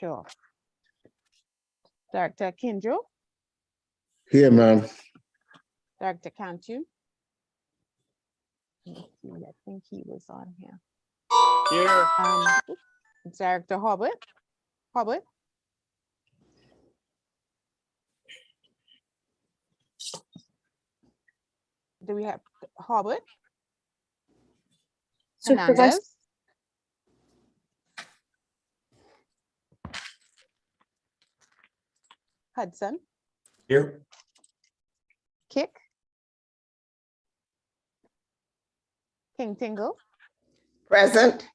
Sure. Director Kinjo, Here, ma'am. Director Cantu. Let's see, I think he was on here. Here. Director Hobbit. Hobbit. Do we have Hobbit? Supervisor, Hernandez. Hudson. Here. Kick. King Tingle. Present.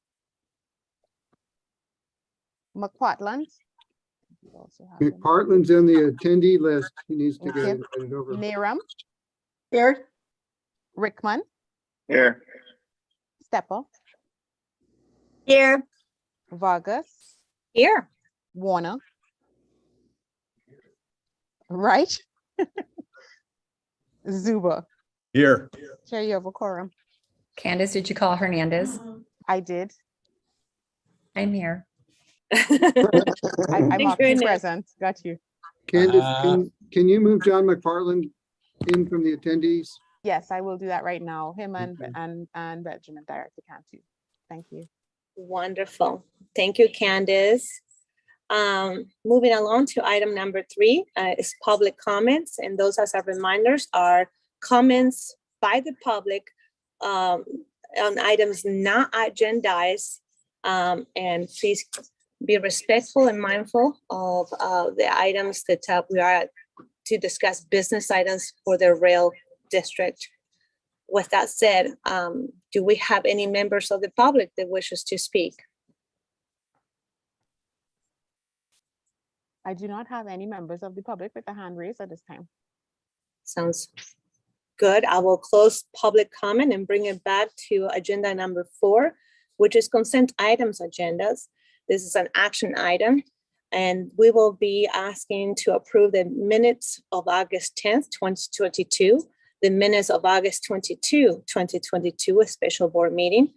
McPartland. We also have him. McPartland's on the attendee list. He needs to Thank get you. invited over. Neram. Here. Rickman. Here. Stepper. here. Vargas. Here. Warner. Right. Zuba. Here. Chair, you have a quorum. Candace, did you call Hernandez? I did. I'm here. I'm Thank up to goodness. present. Got you. Candace, Uh, can you move John McPartland in from the attendees? Yes, I will do that right now. Him Okay. and Regiment Director Cantu. Thank you. Wonderful. Thank you, Candace. Moving along to item number 3 is public comments. And those, as a reminders, are comments by the public on items not agendized. And please be respectful and mindful of the items that we are to discuss business items for the rail district. With that said, do we have any members of the public that wishes to speak? I do not have any members of the public with a hand raised at this time. Sounds good. I will close public comment and bring it back to agenda number 4, which is consent items agendas. This is an action item, and we will be asking to approve the minutes of August 10th, 2022, the minutes of August 22, 2022, a special board meeting,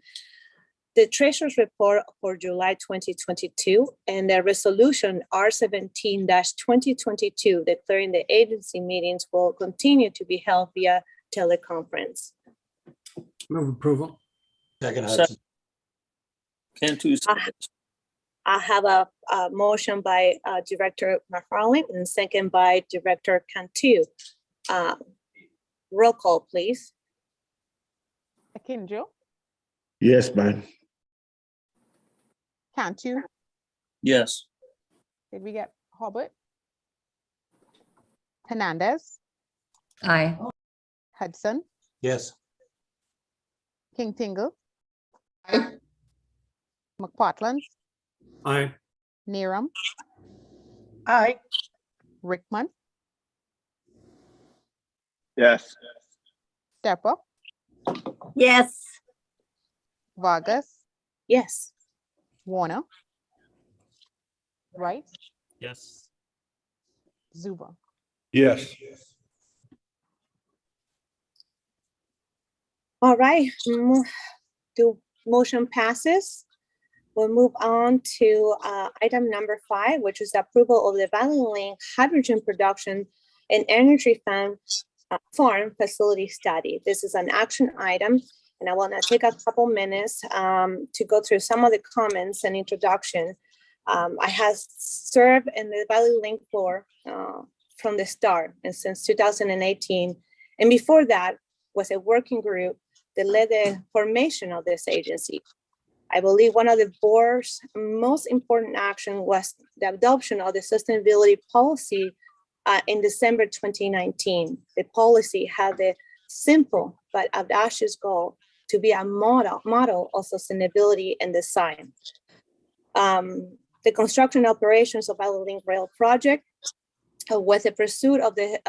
the treasurer's report for July 2022, and the resolution R17-2022 declaring the agency meetings will continue to be held via teleconference. Move approval. Second Hudson. Cantu. I have a motion by Director McFarland and second by Director Cantu. Roll call, please. Akinjo, Yes, ma'am. Cantu, Yes. did we get Hobbit? Hernandez, Aye. Hudson, Yes. King Tingle, Aye. McPartland, Aye. Neram, Aye. Rickman, Yes. Stepper, Yes. Vargas, Yes. Warner, Wright, Yes. Zuba. Yes. All right, the motion passes. We'll move on to item number 5, which is the approval of the Valley Link Hydrogen Production and Energy Farm Facility Study. This is an action item, and I want to take a couple minutes to go through some of the comments and introduction. I have served in the Valley Link Board from the start and since 2018, and before that was a working group that led the formation of this agency. I believe one of the board's most important action was the adoption of the sustainability policy in December 2019. The policy had the simple but audacious goal to be a model of sustainability and design. The construction operations of Valley Link Rail project with the pursuit of the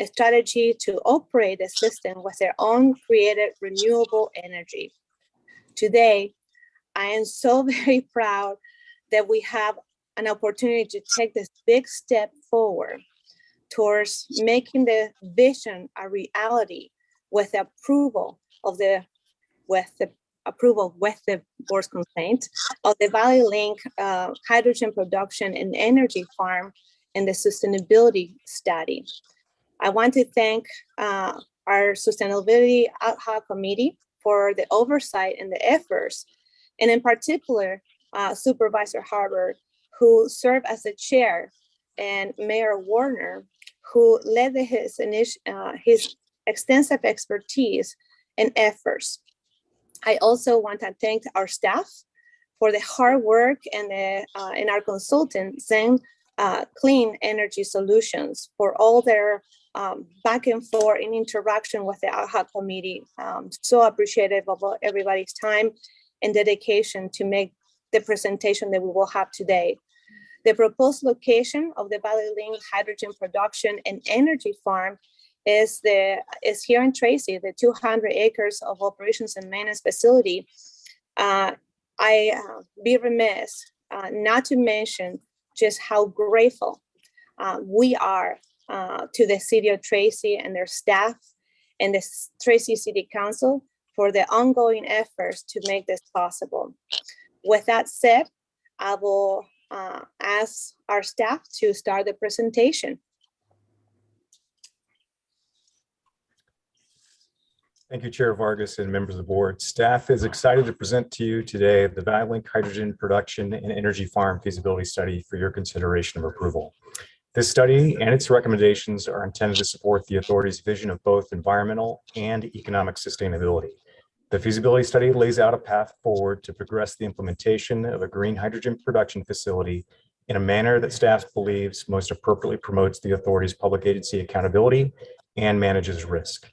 strategy to operate the system with their own created renewable energy. Today, I am so very proud that we have an opportunity to take this big step forward towards making the vision a reality with the approval of the approval with the board's consent of the Valley Link hydrogen production and energy farm and the sustainability study. I want to thank our sustainability ad hoc committee for the oversight and the efforts, and in particular, Supervisor Harbert, who served as the chair, and Mayor Warner, who led his extensive expertise and efforts. I also want to thank our staff for the hard work and our consultant, Zen Clean Energy Solutions, for all their back and forth in interaction with the ad hoc committee. So appreciative of everybody's time and dedication to make the presentation that we will have today. The proposed location of the Valley Link hydrogen production and energy farm is here in Tracy, the 200 acres of operations and maintenance facility. I be remiss not to mention just how grateful we are to the city of Tracy and their staff and the Tracy City Council for the ongoing efforts to make this possible. With that said, I will ask our staff to start the presentation. Thank you, Chair Vargas and members of the board. Staff is excited to present to you today the Valley Link Hydrogen Production and Energy Farm Feasibility Study for your consideration of approval. This study and its recommendations are intended to support the authority's vision of both environmental and economic sustainability. The feasibility study lays out a path forward to progress the implementation of a green hydrogen production facility in a manner that staff believes most appropriately promotes the authority's public agency accountability and manages risk.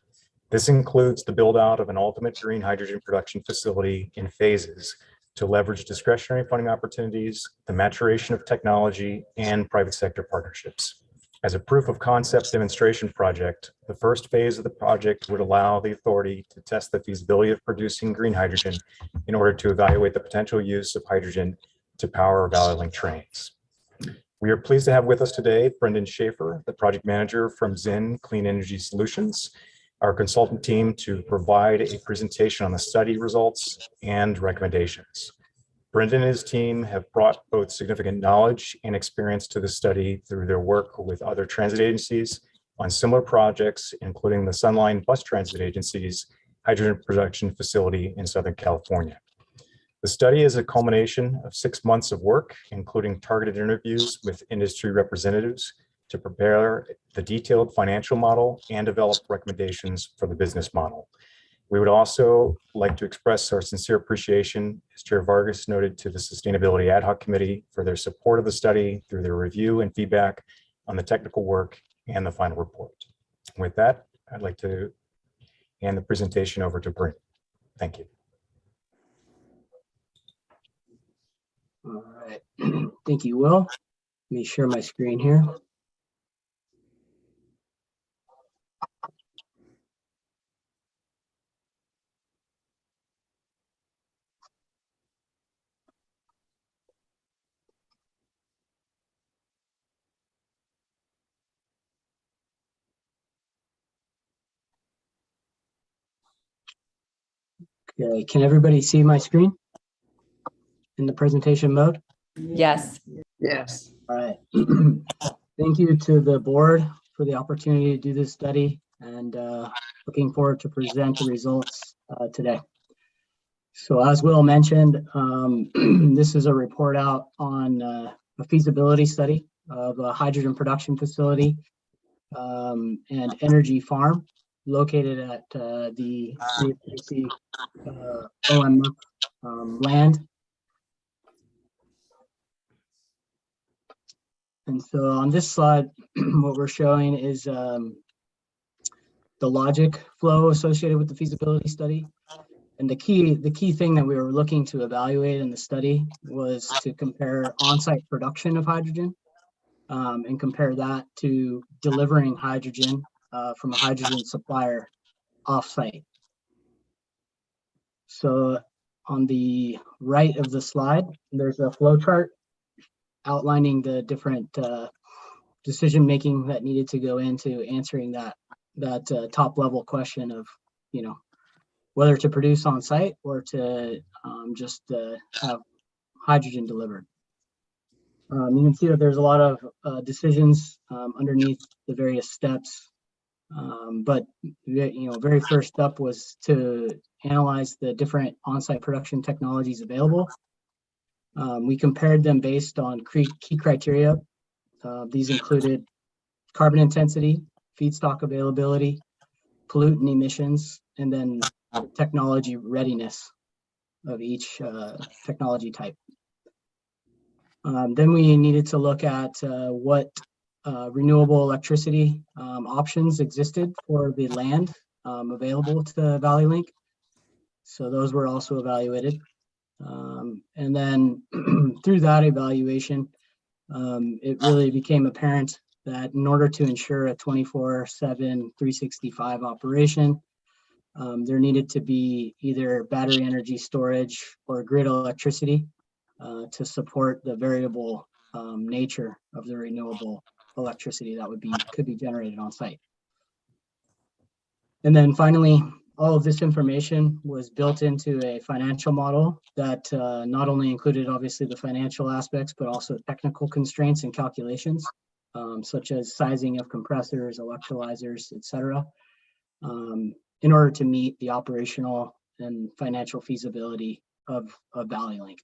This includes the build out of an ultimate green hydrogen production facility in phases to leverage discretionary funding opportunities, the maturation of technology, and private sector partnerships. As a proof of concept demonstration project, the first phase of the project would allow the authority to test the feasibility of producing green hydrogen in order to evaluate the potential use of hydrogen to power Valley Link trains. We are pleased to have with us today Brendan Schaefer, the project manager from Zen Clean Energy Solutions, our consultant team, to provide a presentation on the study results and recommendations. Brendan and his team have brought both significant knowledge and experience to the study through their work with other transit agencies on similar projects, including the Sunline Bus Transit Agency's hydrogen production facility in Southern California. The study is a culmination of 6 months of work, including targeted interviews with industry representatives to prepare the detailed financial model and develop recommendations for the business model. We would also like to express our sincere appreciation, as Chair Vargas noted, to the Sustainability Ad Hoc Committee for their support of the study through their review and feedback on the technical work and the final report. With that, I'd like to hand the presentation over to Brendan. Thank you. All right, thank you, Will. Let me share my screen here. Okay, can everybody see my screen in the presentation mode? Yes. Yes. All right. Thank you to the board for the opportunity to do this study, and looking forward to present the results today. So as Will mentioned, this is a report out on a feasibility study of a hydrogen production facility and energy farm located at the CFPC OMF land. And so on this slide, what we're showing is the logic flow associated with the feasibility study. And the key thing that we were looking to evaluate in the study was to compare on-site production of hydrogen and compare that to delivering hydrogen from a hydrogen supplier off-site. So on the right of the slide, there's a flow chart outlining the different decision-making that needed to go into answering that top level question of, whether to produce on site or to just have hydrogen delivered. You can see that there's a lot of decisions underneath the various steps. But very first step was to analyze the different on-site production technologies available. We compared them based on key criteria. These included carbon intensity, feedstock availability, pollutant emissions, and then technology readiness of each technology type. Then we needed to look at what renewable electricity options existed for the land available to Valley Link. So those were also evaluated. And then through that evaluation, it really became apparent that in order to ensure a 24/7, 365 operation, there needed to be either battery energy storage or grid electricity to support the variable nature of the renewable electricity that could be generated on site. And then finally, all of this information was built into a financial model that not only included obviously the financial aspects, but also technical constraints and calculations, such as sizing of compressors, electrolyzers, etc., in order to meet the operational and financial feasibility of Valley Link.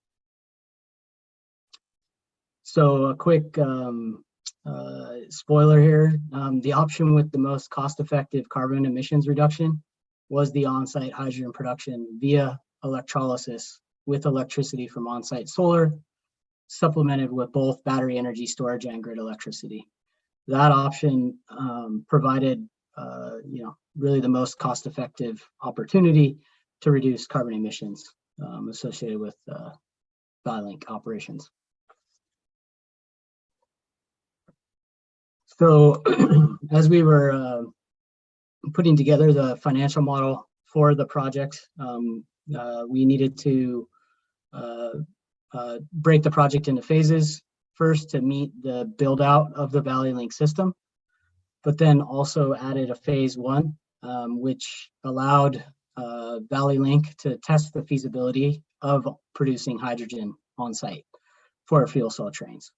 So a quick spoiler here, the option with the most cost-effective carbon emissions reduction was the on-site hydrogen production via electrolysis with electricity from on-site solar, supplemented with both battery energy storage and grid electricity. That option provided really the most cost-effective opportunity to reduce carbon emissions associated with Valley Link operations. So as we were putting together the financial model for the project, we needed to break the project into phases. First, to meet the build out of the Valley Link system, but then also added a phase 1, which allowed Valley Link to test the feasibility of producing hydrogen on site for fuel cell trains.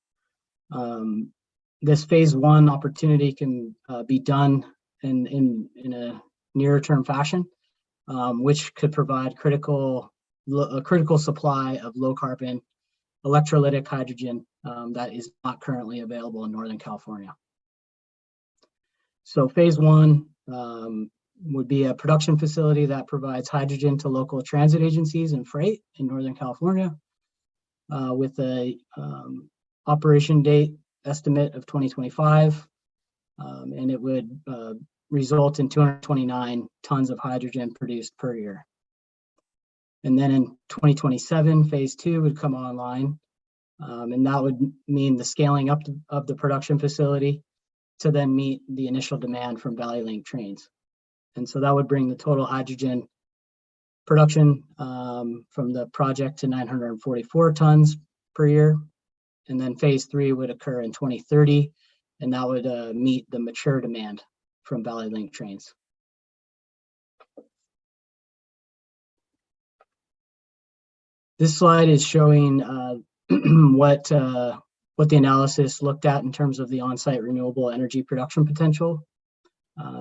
This phase 1 opportunity can be done in a nearer term fashion, which could provide a critical supply of low carbon electrolytic hydrogen that is not currently available in Northern California. So phase 1 would be a production facility that provides hydrogen to local transit agencies and freight in Northern California with a operation date estimate of 2025, and it would result in 229 tons of hydrogen produced per year. And then in 2027, phase 2 would come online, and that would mean the scaling up of the production facility to then meet the initial demand from Valley Link trains. And so that would bring the total hydrogen production from the project to 944 tons per year. And then phase 3 would occur in 2030, and that would meet the mature demand from Valley Link trains. This slide is showing what the analysis looked at in terms of the on-site renewable energy production potential.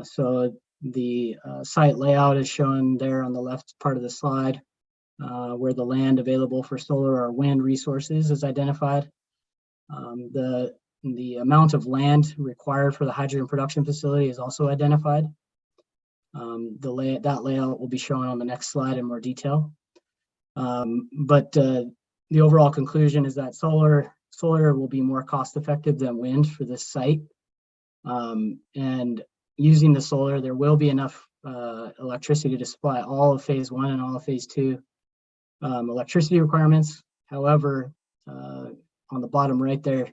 So the site layout is shown there on the left part of the slide, where the land available for solar or wind resources is identified. The amount of land required for the hydrogen production facility is also identified. That layout will be shown on the next slide in more detail. But the overall conclusion is that solar will be more cost effective than wind for this site. And using the solar, there will be enough electricity to supply all of phase 1 and all of phase 2 electricity requirements. However, on the bottom right there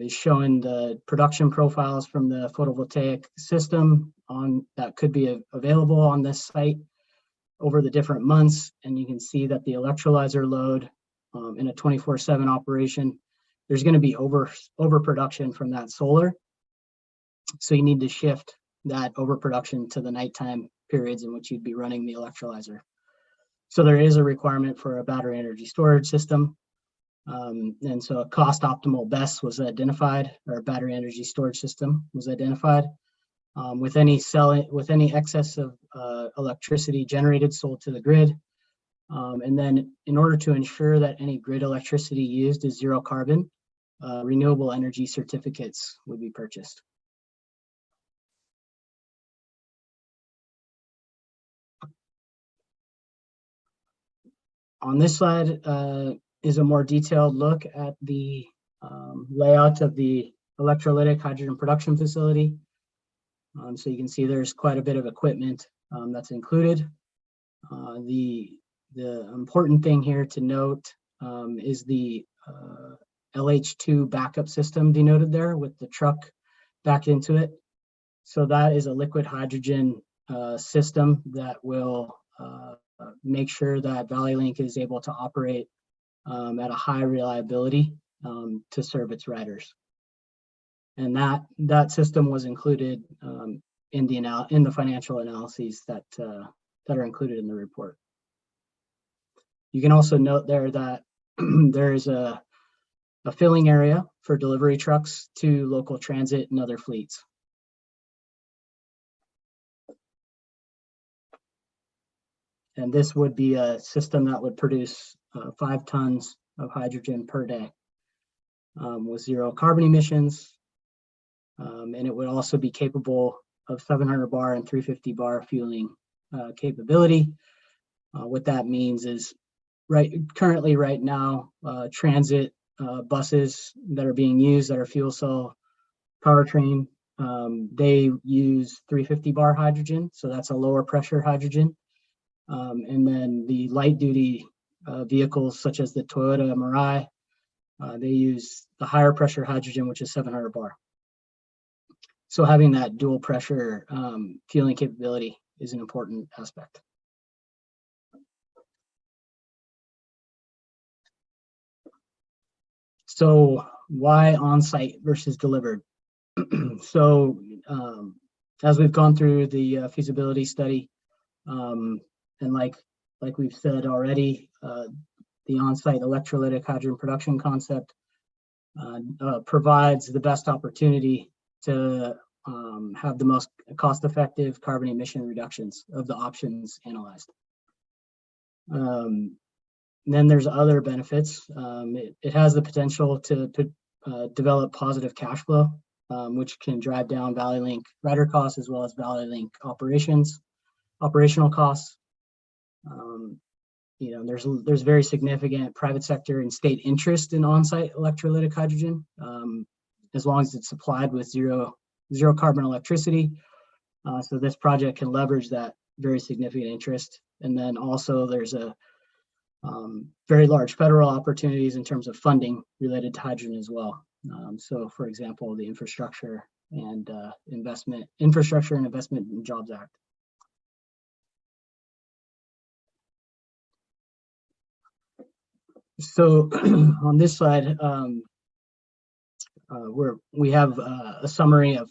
is showing the production profiles from the photovoltaic system that could be available on this site over the different months. And you can see that the electrolyzer load in a 24/7 operation, there's going to be overproduction from that solar. So you need to shift that overproduction to the nighttime periods in which you'd be running the electrolyzer. So there is a requirement for a battery energy storage system. And so a cost optimal BESS was identified, or battery energy storage system was identified. With any excess of electricity generated, sold to the grid. And then in order to ensure that any grid electricity used is zero carbon, renewable energy certificates would be purchased. On this slide is a more detailed look at the layout of the electrolytic hydrogen production facility. So you can see there's quite a bit of equipment that's included. The important thing here to note is the LH2 backup system denoted there with the truck backed into it. So that is a liquid hydrogen system that will make sure that ValleyLink is able to operate at a high reliability to serve its riders. And that system was included in the financial analyses that are included in the report. You can also note there that there is a filling area for delivery trucks to local transit and other fleets. And this would be a system that would produce 5 tons of hydrogen per day with zero carbon emissions. And it would also be capable of 700 bar and 350 bar fueling capability. What that means is currently right now, transit buses that are being used that are fuel cell powertrain, they use 350 bar hydrogen. So that's a lower pressure hydrogen. And then the light duty vehicles such as the Toyota Mirai, they use the higher pressure hydrogen, which is 700 bar. So having that dual pressure fueling capability is an important aspect. So why on-site versus delivered? So as we've gone through the feasibility study, and like we've said already, the on-site electrolytic hydrogen production concept provides the best opportunity to have the most cost-effective carbon emission reductions of the options analyzed. Then there's other benefits. It has the potential to develop positive cash flow, which can drive down ValleyLink rider costs as well as ValleyLink operational costs. There's very significant private sector and state interest in on-site electrolytic hydrogen, as long as it's supplied with zero carbon electricity. So this project can leverage that very significant interest. And then also there's a very large federal opportunities in terms of funding related to hydrogen as well. So for example, the Infrastructure and Investment and Jobs Act. So on this slide, we have a summary of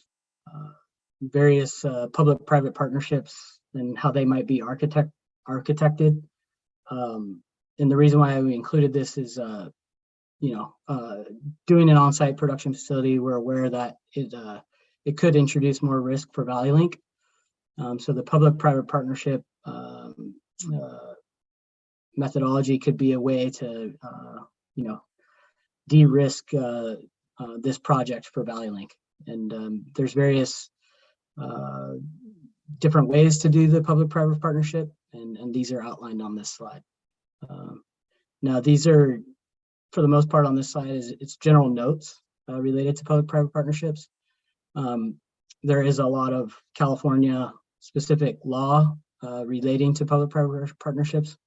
various public-private partnerships and how they might be architected. And the reason why we included this is, doing an on-site production facility, we're aware that it could introduce more risk for ValleyLink. So the public-private partnership methodology could be a way to, de-risk this project for ValleyLink. And there's various different ways to do the public-private partnership, and these are outlined on this slide. Now, these are, for the most part on this slide, it's general notes related to public-private partnerships. There is a lot of California specific law relating to public-private partnerships.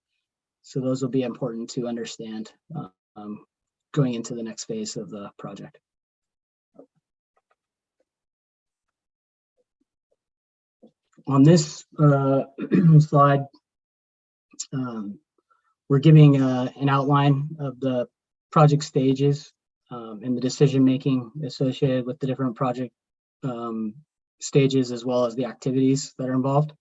So those will be important to understand going into the next phase of the project. On this slide, we're giving an outline of the project stages and the decision-making associated with the different project stages, as well as the activities that are involved.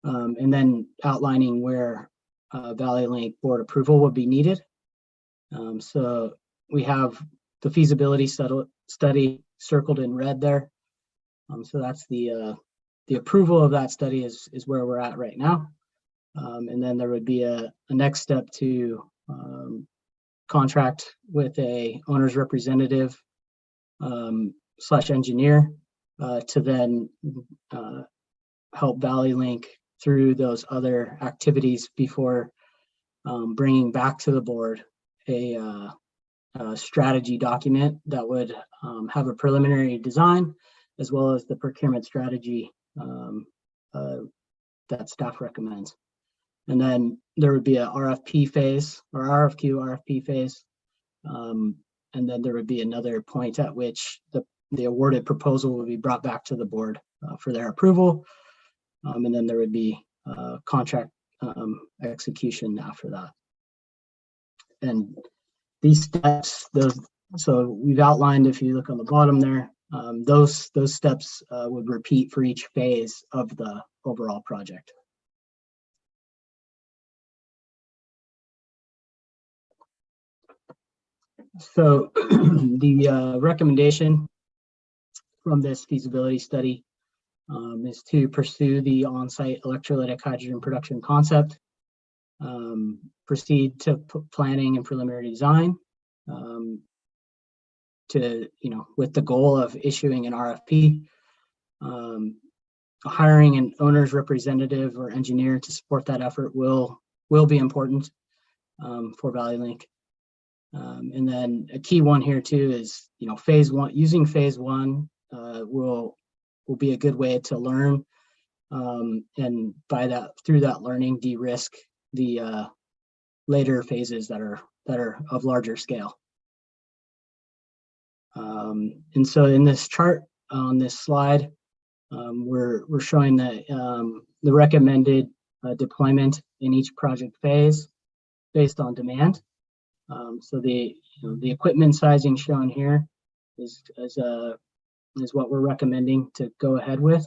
and then outlining where Valley Link board approval would be needed. So we have the feasibility study circled in red there. So that's the approval of that study is where we're at right now. And then there would be a next step to contract with a owner's representative / engineer to then help Valley Link through those other activities before bringing back to the board a strategy document that would have a preliminary design as well as the procurement strategy that staff recommends. And then there would be a RFP phase or RFP phase. And then there would be another point at which the awarded proposal would be brought back to the board for their approval. And then there would be contract execution after that. And these steps, so we've outlined, if you look on the bottom there, those steps would repeat for each phase of the overall project. So the recommendation from this feasibility study is to pursue the on-site electrolytic hydrogen production concept, proceed to planning and preliminary design, with the goal of issuing an RFP, hiring an owner's representative or engineer to support that effort will be important for Valley Link. And then a key one here too is, phase one, using phase one will be a good way to learn, and through that learning, de-risk the later phases that are of larger scale. And so in this chart on this slide, we're showing the recommended deployment in each project phase based on demand. So the equipment sizing shown here is what we're recommending to go ahead with.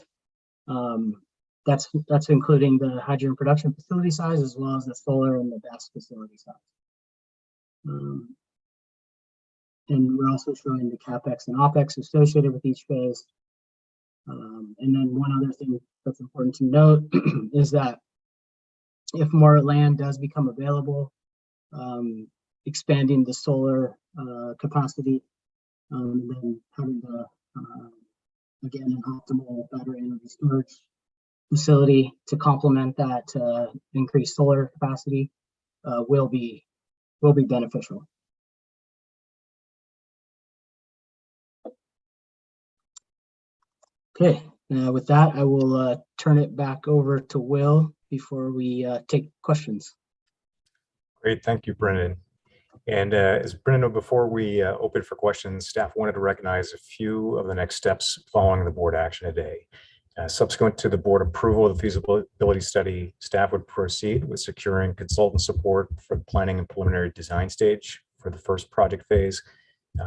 That's including the hydrogen production facility size as well as the solar and the BESS facility size. And we're also showing the CapEx and OpEx associated with each phase. And then one other thing that's important to note is that if more land does become available, expanding the solar capacity, and then having again, an optimal battery energy storage facility to complement that increased solar capacity will be beneficial. Okay, with that, I will turn it back over to Will before we take questions. Great, thank you, Brendan. And as Brendan, before we open for questions, staff wanted to recognize a few of the next steps following the board action today. Subsequent to the board approval of the feasibility study, staff would proceed with securing consultant support for the planning and preliminary design stage for the first project phase.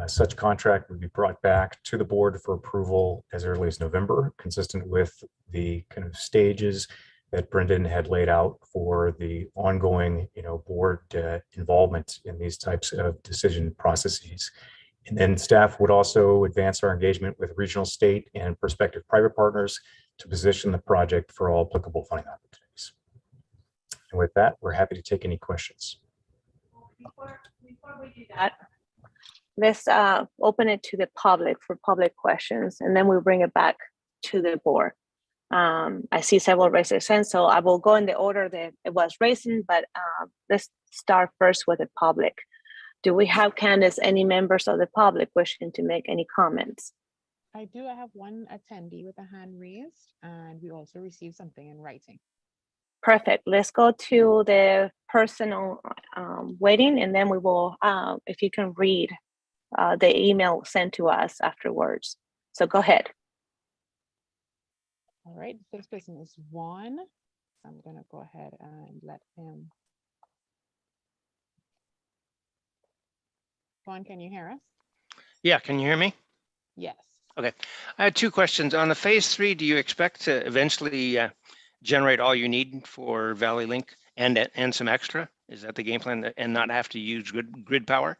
Such contract would be brought back to the board for approval as early as November, consistent with the kind of stages that Brendan had laid out for the ongoing, board involvement in these types of decision processes. And then staff would also advance our engagement with regional, state, and prospective private partners to position the project for all applicable funding opportunities. And with that, we're happy to take any questions. Before we do that, let's open it to the public for public questions, and then we'll bring it back to the board. I see several raised hands, so I will go in the order that it was raising, but let's start first with the public. Do we have, Candace, any members of the public wishing to make any comments? I do. I have one attendee with a hand raised, and we also received something in writing. Perfect. Let's go to the personal waiting, and then we will, if you can read the email sent to us afterwards. So go ahead. All right, the first person is Juan. I'm gonna go ahead and let him. Juan, can you hear us? Yeah, can you hear me? Yes. Okay, I had two questions. On the phase 3, do you expect to eventually generate all you need for Valley Link and some extra? Is that the game plan, and not have to use grid power?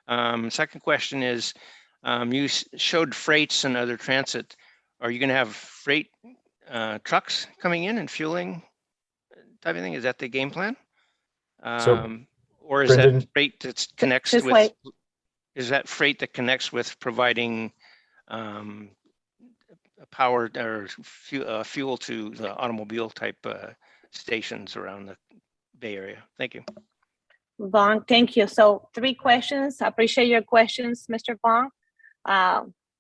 Second question is, you showed freights and other transit. Are you going to have freight trucks coming in and fueling type of thing? Is that the game plan? So, Or is Brendan? that freight that connects Just with? wait. Is that freight that connects with providing power or fuel to the automobile type stations around the Bay Area? Thank you. Vaughn, thank you. So 3 questions. I appreciate your questions, Mr. Vaughn.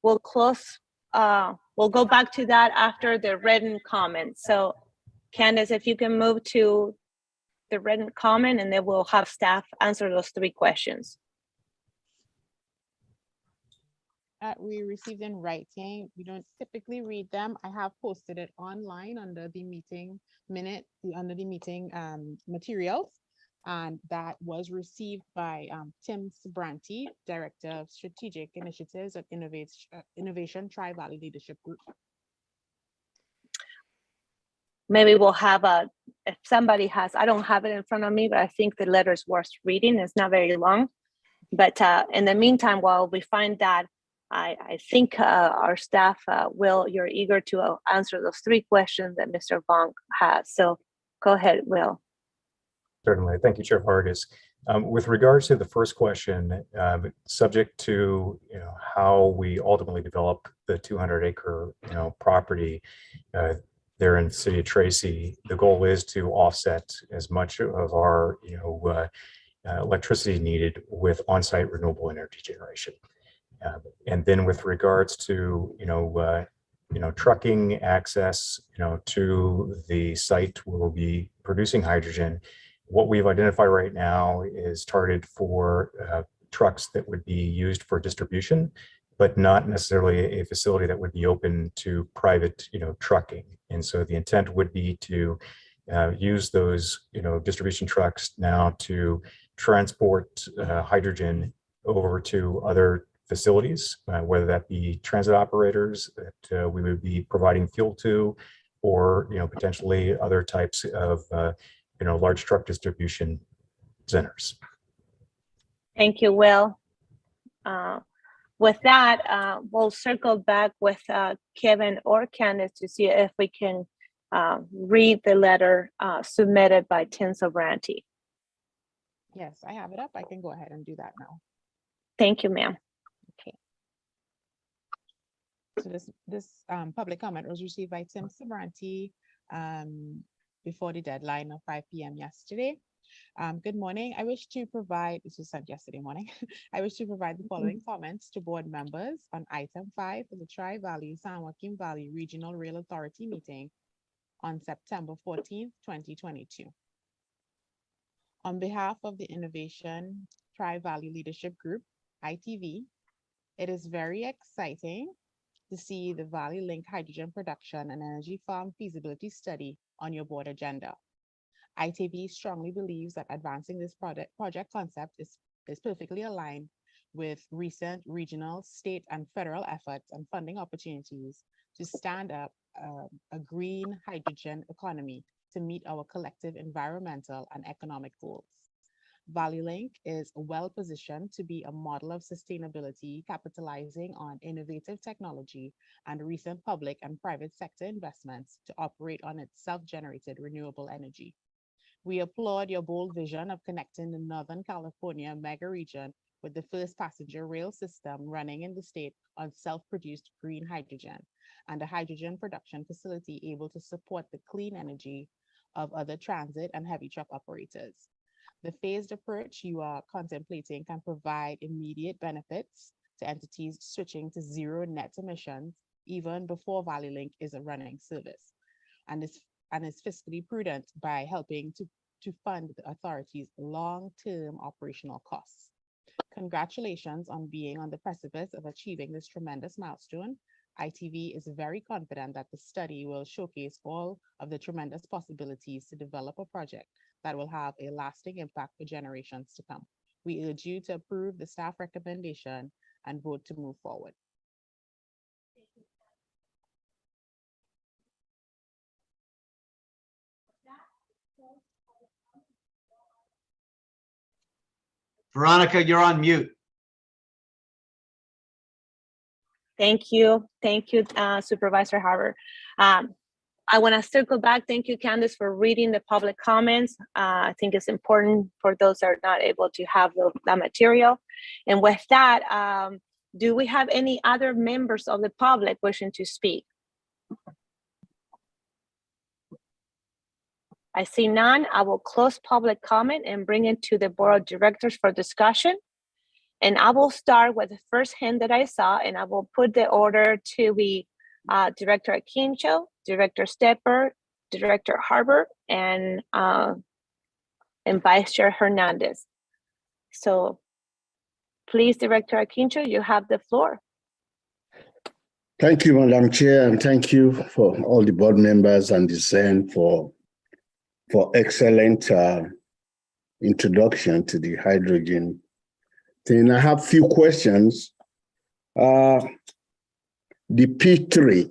We'll close, we'll go back to that after the written comment. So Candace, if you can move to the written comment, and then we'll have staff answer those 3 questions. We received in writing. We don't typically read them. I have posted it online under the meeting under the meeting materials. And that was received by Tim Sabranti, Director of Strategic Initiatives at Innovation Tri-Valley Leadership Group. Maybe we'll have if somebody has, I don't have it in front of me, but I think the letter is worth reading. It's not very long. But in the meantime, while we find that, I think our staff, Will, you're eager to answer those 3 questions that Mr. Vaughn has. So go ahead, Will. Certainly. Thank you, Chair Vargas. With regards to the first question, subject to how we ultimately develop the 200-acre property there in the city of Tracy, the goal is to offset as much of our electricity needed with on-site renewable energy generation. And then with regards to trucking access to the site where we'll be producing hydrogen, what we've identified right now is targeted for trucks that would be used for distribution, but not necessarily a facility that would be open to private trucking. And so the intent would be to use those distribution trucks now to transport hydrogen over to other facilities, whether that be transit operators that we would be providing fuel to, or potentially other types of large truck distribution centers. Thank you, Will. With that, we'll circle back with Kevin or Candace to see if we can read the letter submitted by Tim Sabranti. Yes, I have it up. I can go ahead and do that now. Thank you, ma'am. Okay. So this public comment was received by Tim Sabranti before the deadline of 5 p.m. yesterday. Good morning. I wish to provide, this was sent yesterday morning. I wish to provide the following comments to board members on item 5 for the Tri-Valley San Joaquin Valley Regional Rail Authority meeting on September 14th, 2022. On behalf of the Innovation Tri-Valley Leadership Group, ITV, it is very exciting to see the Valley Link Hydrogen Production and Energy Farm Feasibility Study on your board agenda. ITV strongly believes that advancing this project concept is perfectly aligned with recent regional, state, and federal efforts and funding opportunities to stand up a green hydrogen economy to meet our collective environmental and economic goals. Valley Link is well positioned to be a model of sustainability, capitalizing on innovative technology and recent public and private sector investments to operate on its self-generated renewable energy. We applaud your bold vision of connecting the Northern California mega region with the first passenger rail system running in the state on self-produced green hydrogen and a hydrogen production facility able to support the clean energy of other transit and heavy truck operators. The phased approach you are contemplating can provide immediate benefits to entities switching to zero net emissions even before Valley Link is a running service, and is fiscally prudent by helping to fund the authority's long-term operational costs. Congratulations on being on the precipice of achieving this tremendous milestone. ITV is very confident that the study will showcase all of the tremendous possibilities to develop a project that will have a lasting impact for generations to come. We urge you to approve the staff recommendation and vote to move forward. Veronica, you're on mute. Thank you. Thank you, Supervisor Harbour. I want to circle back. Thank you, Candace, for reading the public comments. I think it's important for those that are not able to have that material. And with that, do we have any other members of the public wishing to speak? I see none. I will close public comment and bring it to the Board of Directors for discussion. And I will start with the first hand that I saw, and I will put the order to be Director Akinjo, Director Stepper, Director Harbour, and Vice Chair Hernandez. So please, Director Akinjo, you have the floor. Thank you, Madam Chair, and thank you for all the board members and the Zen for excellent introduction to the hydrogen thing. I have few questions. The P3,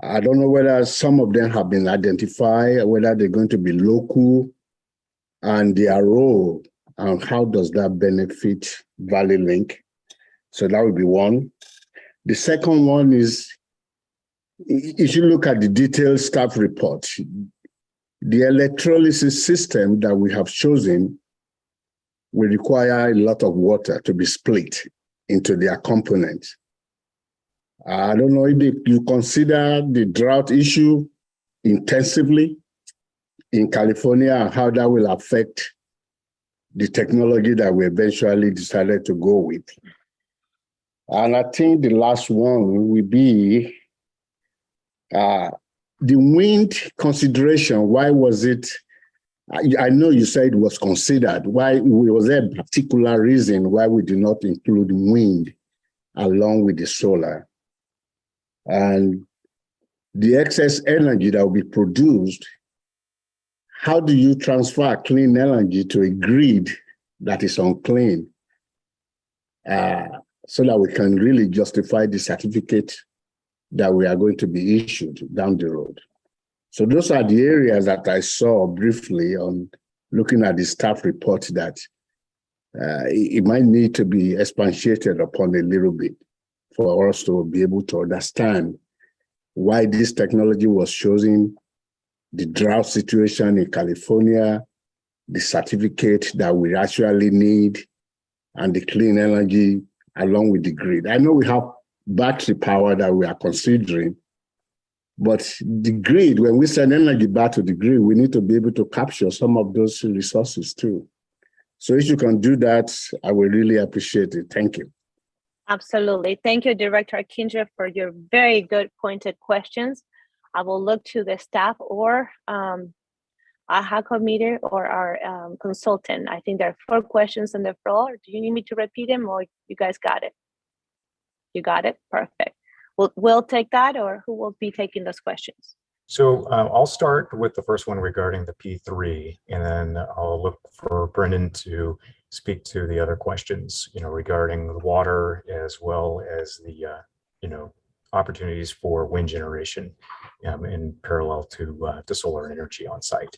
I don't know whether some of them have been identified, whether they're going to be local, and their role, and how does that benefit Valley Link? So that would be one. The second one is, if you look at the detailed staff report, the electrolysis system that we have chosen will require a lot of water to be split into their components. I don't know if you consider the drought issue intensively in California and how that will affect the technology that we eventually decided to go with. And I think the last one will be the wind consideration. Why was it? I know you said it was considered. Why was there a particular reason why we did not include wind along with the solar? And the excess energy that will be produced, how do you transfer clean energy to a grid that is unclean so that we can really justify the certificate that we are going to be issued down the road? So those are the areas that I saw briefly on looking at the staff report that it might need to be expatiated upon a little bit for us to be able to understand why this technology was chosen, the drought situation in California, the certificate that we actually need, and the clean energy along with the grid. I know we have battery power that we are considering, but the grid, when we send energy back to the grid, we need to be able to capture some of those resources too. So if you can do that, I will really appreciate it. Thank you. Absolutely. Thank you, Director Akinjo, for your very good pointed questions. I will look to the staff or our HACO meter or our consultant. I think there are 4 questions on the floor. Do you need me to repeat them or you guys got it? You got it? Perfect. We'll take that, or who will be taking those questions? So I'll start with the first one regarding the P3, and then I'll look for Brendan to speak to the other questions, regarding the water as well as the, opportunities for wind generation in parallel to solar energy on site.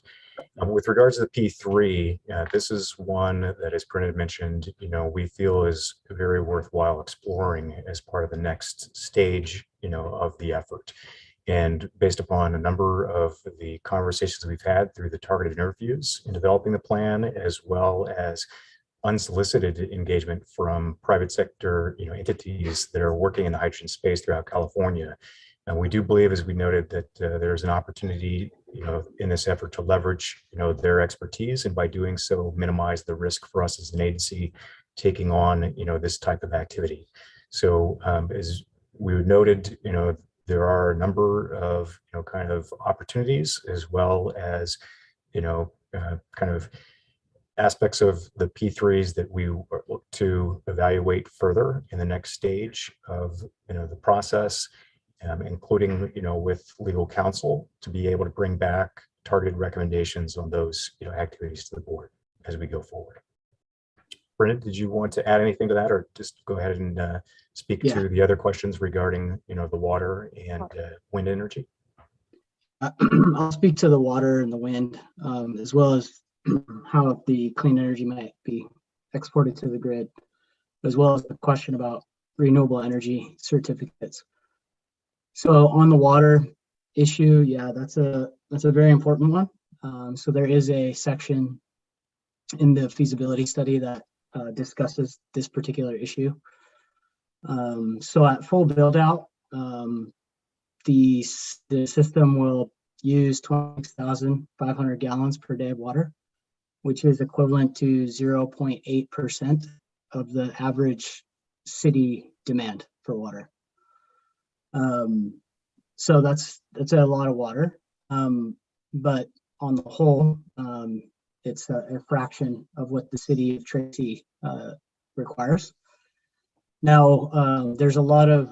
With regards to the P3, this is one that, as Brendan mentioned, we feel is very worthwhile exploring as part of the next stage, of the effort. And based upon a number of the conversations we've had through the targeted interviews in developing the plan, as well as unsolicited engagement from private sector entities that are working in the hydrogen space throughout California. And we do believe, as we noted, that there's an opportunity in this effort to leverage their expertise, and by doing so minimize the risk for us as an agency taking on this type of activity. So as we noted, there are a number of kind of opportunities, as well as kind of aspects of the P3s that we look to evaluate further in the next stage of the process, including with legal counsel, to be able to bring back targeted recommendations on those activities to the board as we go forward. Brendan, did you want to add anything to that, or just go ahead and speak to the other questions regarding the water and wind energy? I'll speak to the water and the wind, as well as how the clean energy might be exported to the grid, as well as the question about renewable energy certificates. So on the water issue, yeah, that's a very important one. So there is a section in the feasibility study that discusses this particular issue. So at full build out, the system will use 26,500 gallons per day of water, which is equivalent to 0.8% of the average city demand for water. So that's a lot of water, but on the whole, it's a fraction of what the city of Tracy requires. Now, there's a lot of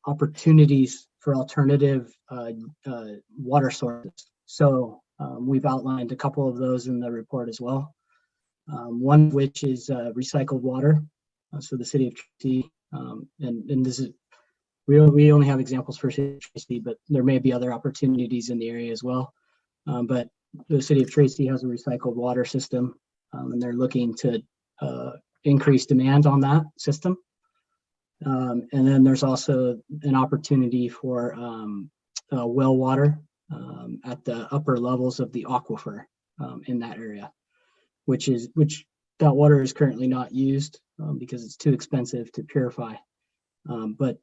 opportunities for alternative water sources. So we've outlined a couple of those in the report as well. One of which is recycled water. So the city of Tracy, and this is, we only have examples for city of Tracy, but there may be other opportunities in the area as well. But the city of Tracy has a recycled water system, and they're looking to increase demand on that system. And then there's also an opportunity for well water at the upper levels of the aquifer in that area, which that water is currently not used because it's too expensive to purify. But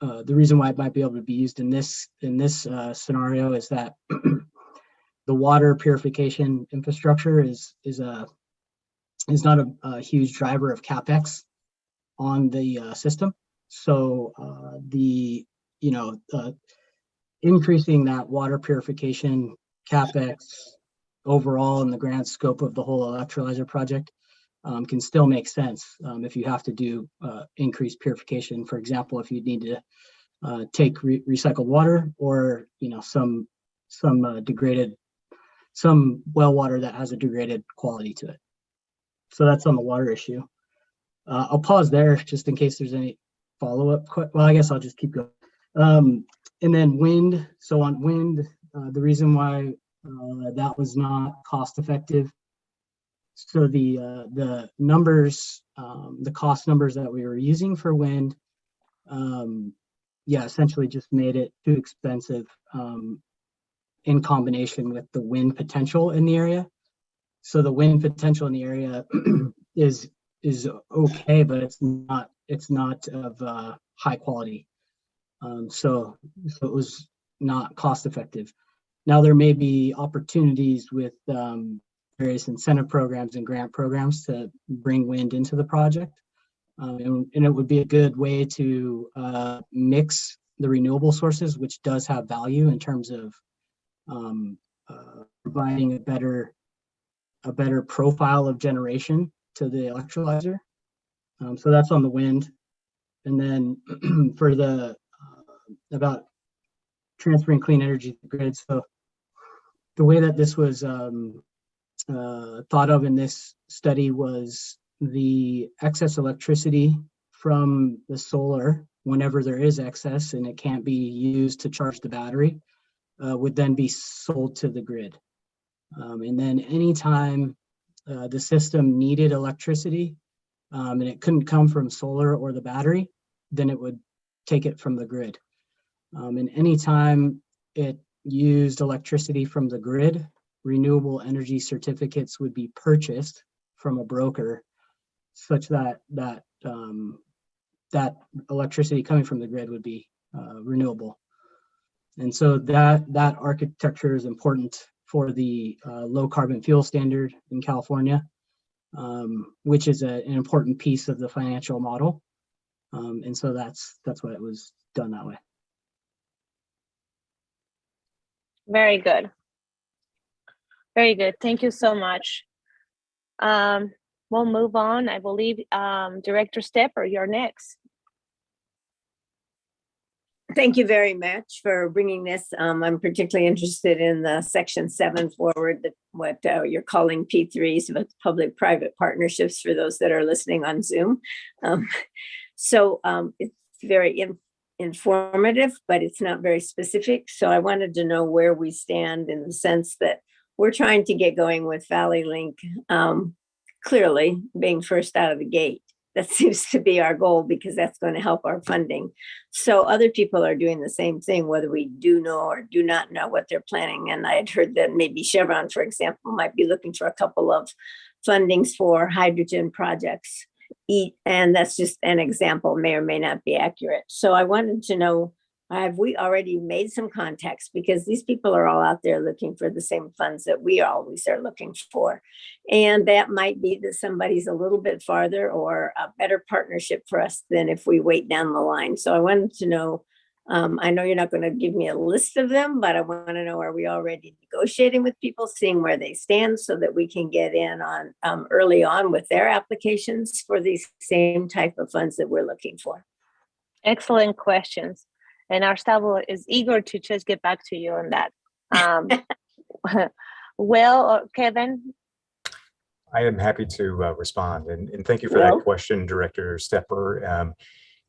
the reason why it might be able to be used in this scenario is that the water purification infrastructure is not a huge driver of CapEx on the system. So increasing that water purification CapEx overall in the grand scope of the whole electrolyzer project can still make sense if you have to do increased purification. For example, if you need to take recycled water, or some well water that has a degraded quality to it. So that's on the water issue. I'll pause there just in case there's any follow-up. Well, I guess I'll just keep going. And then wind. So on wind, the reason why that was not cost effective. So the numbers, the cost numbers that we were using for wind, essentially just made it too expensive in combination with the wind potential in the area. So the wind potential in the area is okay, but it's not of high quality. So it was not cost effective. Now there may be opportunities with various incentive programs and grant programs to bring wind into the project. And it would be a good way to mix the renewable sources, which does have value in terms of providing a better profile of generation to the electrolyzer. So that's on the wind. And then for the about transferring clean energy to the grid. So the way that this was thought of in this study was the excess electricity from the solar, whenever there is excess and it can't be used to charge the battery, would then be sold to the grid. And then anytime the system needed electricity and it couldn't come from solar or the battery, then it would take it from the grid. And anytime it used electricity from the grid, renewable energy certificates would be purchased from a broker, such that that electricity coming from the grid would be renewable. And so that architecture is important for the low carbon fuel standard in California, which is an important piece of the financial model. And so that's why it was done that way. Very good. Very good. Thank you so much. We'll move on. I believe Director Stepper, you're next. Thank you very much for bringing this. I'm particularly interested in the Section 7 forward, what you're calling P3s, but public-private partnerships for those that are listening on Zoom. So it's very informative, but it's not very specific. So I wanted to know where we stand in the sense that we're trying to get going with Valley Link, clearly being first out of the gate. That seems to be our goal because that's going to help our funding. So other people are doing the same thing, whether we do know or do not know what they're planning. And I had heard that maybe Chevron, for example, might be looking for a couple of fundings for hydrogen projects. And that's just an example, may or may not be accurate. So I wanted to know, have we already made some contacts? Because these people are all out there looking for the same funds that we always are looking for. And that might be that somebody's a little bit farther or a better partnership for us than if we wait down the line. So I wanted to know, I know you're not going to give me a list of them, but I want to know, are we already negotiating with people, seeing where they stand so that we can get in on early on with their applications for these same type of funds that we're looking for? Excellent questions. And our staff is eager to just get back to you on that. Kevin? I am happy to respond, and thank you for that question, Director Stepper.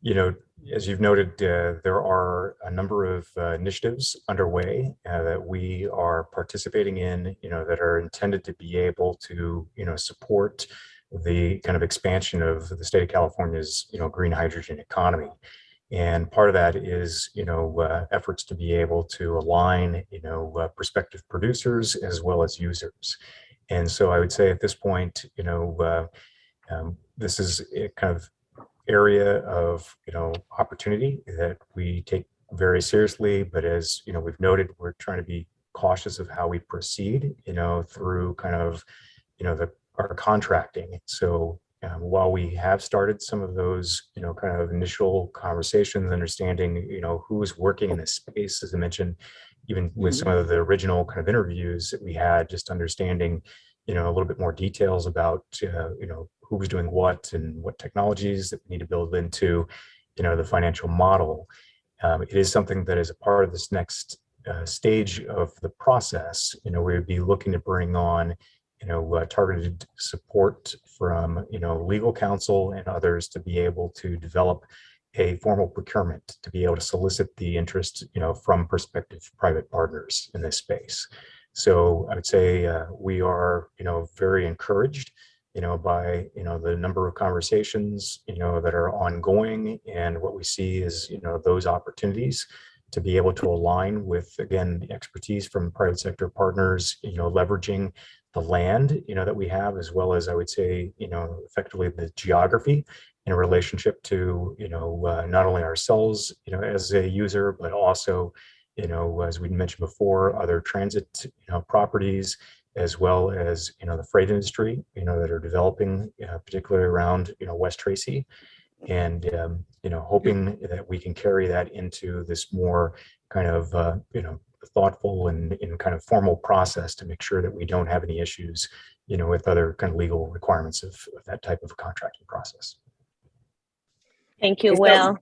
You know, as you've noted, there are a number of initiatives underway that we are participating in, you know, that are intended to be able to, you know, support the kind of expansion of the state of California's, you know, green hydrogen economy. And part of that is, you know, efforts to be able to align, you know, prospective producers as well as users. And so I would say at this point, you know, this is a kind of area of, you know, opportunity that we take very seriously. But as, you know, we've noted, we're trying to be cautious of how we proceed, you know, through kind of, you know, our contracting. So while we have started some of those, you know, kind of initial conversations, understanding, you know, who is working in this space, as I mentioned, even with some of the original kind of interviews that we had, just understanding, you know, a little bit more details about, you know, who was doing what and what technologies that we need to build into, you know, the financial model. It is something that is a part of this next stage of the process. You know, we would be looking to bring on, you know, targeted support from, you know, legal counsel and others to be able to develop a formal procurement, to be able to solicit the interest, you know, from prospective private partners in this space. So I would say we are, you know, very encouraged, you know, by, you know, the number of conversations, you know, that are ongoing, and what we see is, you know, those opportunities to be able to align with, again, the expertise from private sector partners, you know, leveraging the land, you know, that we have, as well as, I would say, you know, effectively the geography in relationship to, you know, not only ourselves, you know, as a user, but also, you know, as we mentioned before, other transit, you know, properties, as well as, you know, the freight industry, you know, that are developing, particularly around, you know, West Tracy, and, you know, hoping that we can carry that into this more kind of, you know, thoughtful and kind of formal process to make sure that we don't have any issues, you know, with other kind of legal requirements of that type of contracting process. Thank you. Well,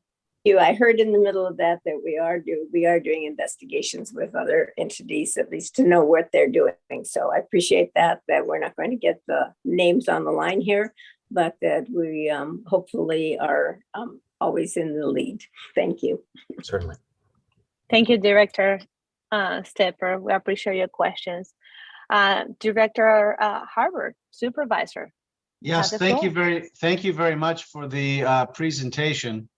I heard in the middle of that we are doing investigations with other entities, at least to know what they're doing. So I appreciate that we're not going to get the names on the line here, but that we hopefully are always in the lead. Thank you. Certainly. Thank you, Director Stepper. We appreciate your questions. Director Harvard, Supervisor. Yes, thank you very much for the presentation.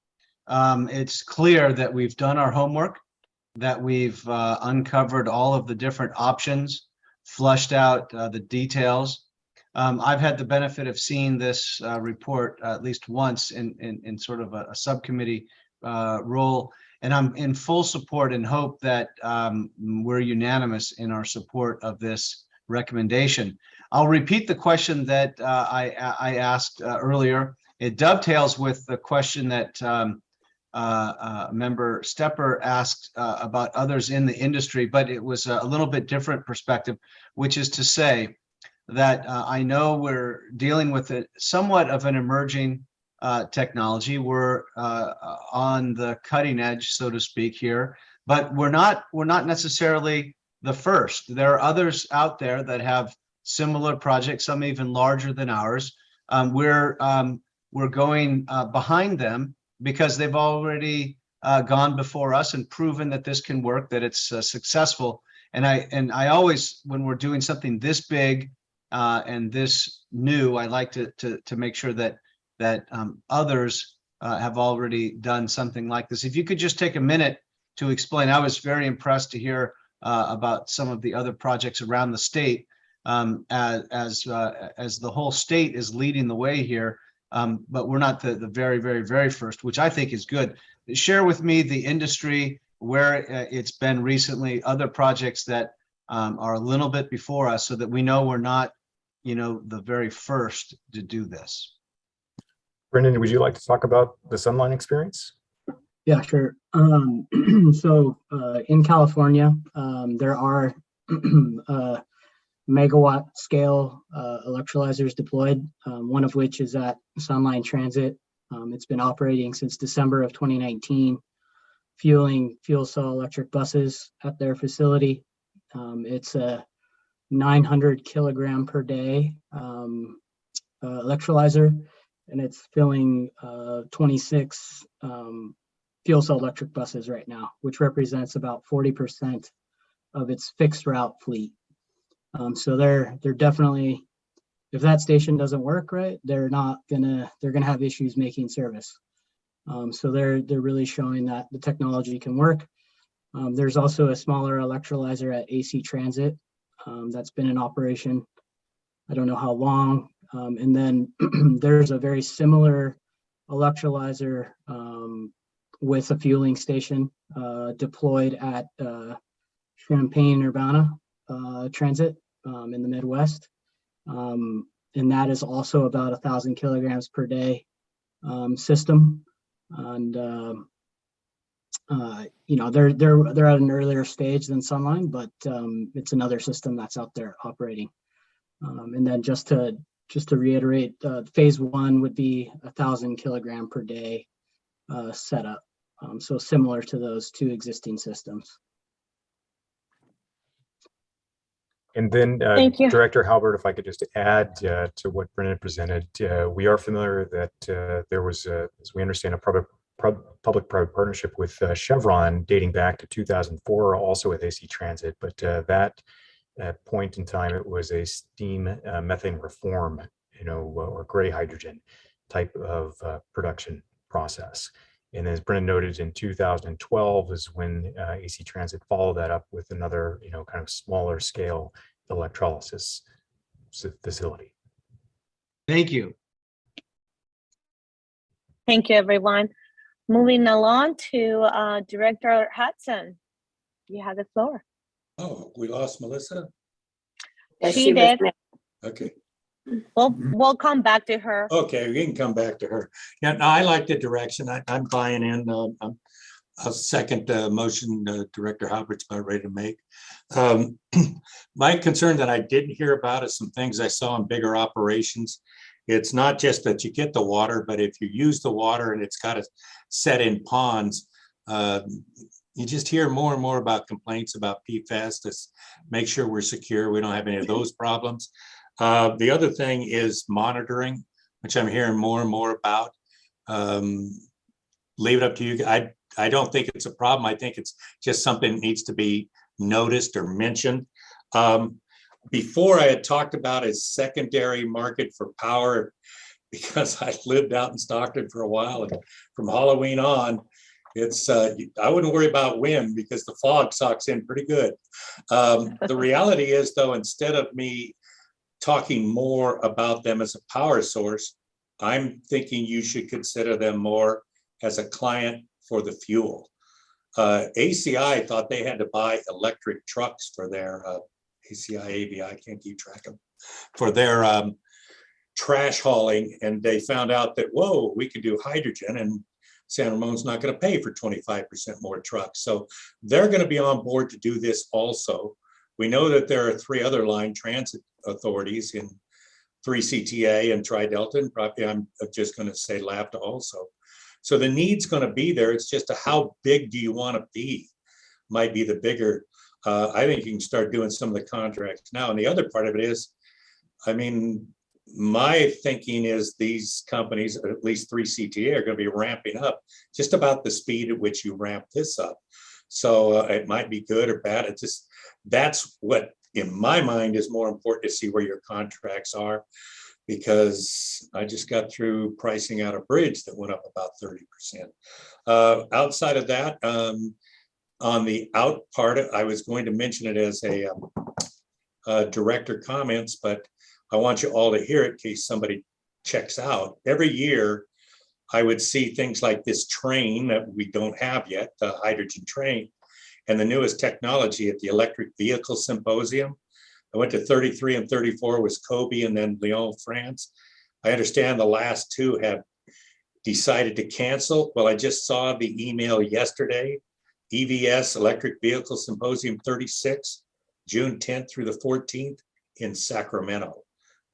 It's clear that we've done our homework, that we've uncovered all of the different options, flushed out the details. I've had the benefit of seeing this report at least once in sort of a subcommittee role, and I'm in full support and hope that we're unanimous in our support of this recommendation. I'll repeat the question that I asked earlier. It dovetails with the question that Member Stepper asked about others in the industry, but it was a little bit different perspective, which is to say that I know we're dealing with somewhat of an emerging technology. We're on the cutting edge, so to speak, here, but we're not necessarily the first. There are others out there that have similar projects, some even larger than ours. We're going behind them because they've already gone before us and proven that this can work, that it's successful. And I always, when we're doing something this big and this new, I like to make sure that others have already done something like this. If you could just take a minute to explain, I was very impressed to hear about some of the other projects around the state as the whole state is leading the way here. But we're not the very first, which I think is good. Share with me the industry, where it's been recently, other projects that are a little bit before us, so that we know we're not, the very first to do this. Brendan, would you like to talk about the Sunline experience? Yeah, sure. So in California, there are megawatt scale electrolyzers deployed, one of which is at Sunline Transit. It's been operating since December of 2019, fueling fuel cell electric buses at their facility. It's a 900 kilogram per day electrolyzer, and it's filling 26 fuel cell electric buses right now, which represents about 40% of its fixed route fleet. So they're definitely, if that station doesn't work right, they're gonna have issues making service. So they're really showing that the technology can work. There's also a smaller electrolyzer at AC Transit that's been in operation, I don't know how long. And then there's a very similar electrolyzer with a fueling station deployed at Champaign-Urbana Transit in the Midwest. And that is also about 1,000 kilograms per day system. And they're at an earlier stage than Sunline, but it's another system that's out there operating. And then just to reiterate, phase one would be 1,000 kilogram per day setup. So similar to those two existing systems. And then Thank you. Director Halbert, if I could just add to what Brendan presented, we are familiar that there was, as we understand, a public-private partnership with Chevron dating back to 2004, also with AC Transit. But that point in time, it was a steam methane reform, or gray hydrogen type of production process. And as Brendan noted, in 2012 is when AC Transit followed that up with another, kind of smaller scale electrolysis facility. Thank you. Thank you, everyone. Moving along to Director Hudson. You have the floor. Oh, we lost Melissa? Yes, She was did. next. Okay. We'll come back to her. Okay, we can come back to her. Yeah, no, I like the direction. I'm buying in. I'll second the motion Director Halbert's about ready to make. My concern that I didn't hear about is some things I saw in bigger operations. It's not just that you get the water, but if you use the water and it's got to set in ponds, you just hear more and more about complaints about PFAS. To make sure we're secure, we don't have any of those problems. The other thing is monitoring, which I'm hearing more and more about. Leave it up to you. I don't think it's a problem. I think it's just something that needs to be noticed or mentioned. Before I had talked about a secondary market for power because I lived out in Stockton for a while, and from Halloween on, it's I wouldn't worry about wind because the fog sucks in pretty good. The reality is, though, instead of me talking more about them as a power source, I'm thinking you should consider them more as a client for the fuel. ACI thought they had to buy electric trucks for their ACI, ABI, I can't keep track of them, for their trash hauling, and they found out that, whoa, we can do hydrogen, and San Ramon's not going to pay for 25% more trucks. So they're going to be on board to do this also. We know that there are 3 other line transit authorities in 3CTA and Tri-Delta, and probably I'm just going to say LAPTA also. So the need's going to be there. It's just how big do you want to be might be the bigger. I think you can start doing some of the contracts now. And the other part of it is, I mean, my thinking is these companies, at least 3CTA, are going to be ramping up just about the speed at which you ramp this up. So it might be good or bad. It's just, that's what in my mind is more important, to see where your contracts are, because I just got through pricing out a bridge that went up about 30%. Outside of that, on the out part, I was going to mention it as a director comments, but I want you all to hear it in case somebody checks out. Every year, I would see things like this train that we don't have yet, the hydrogen train, and the newest technology at the Electric Vehicle Symposium. I went to 33 and 34 was Kobe and then Lyon, France. I understand the last two have decided to cancel. Well, I just saw the email yesterday. EVS, Electric Vehicle Symposium 36, June 10th through the 14th in Sacramento.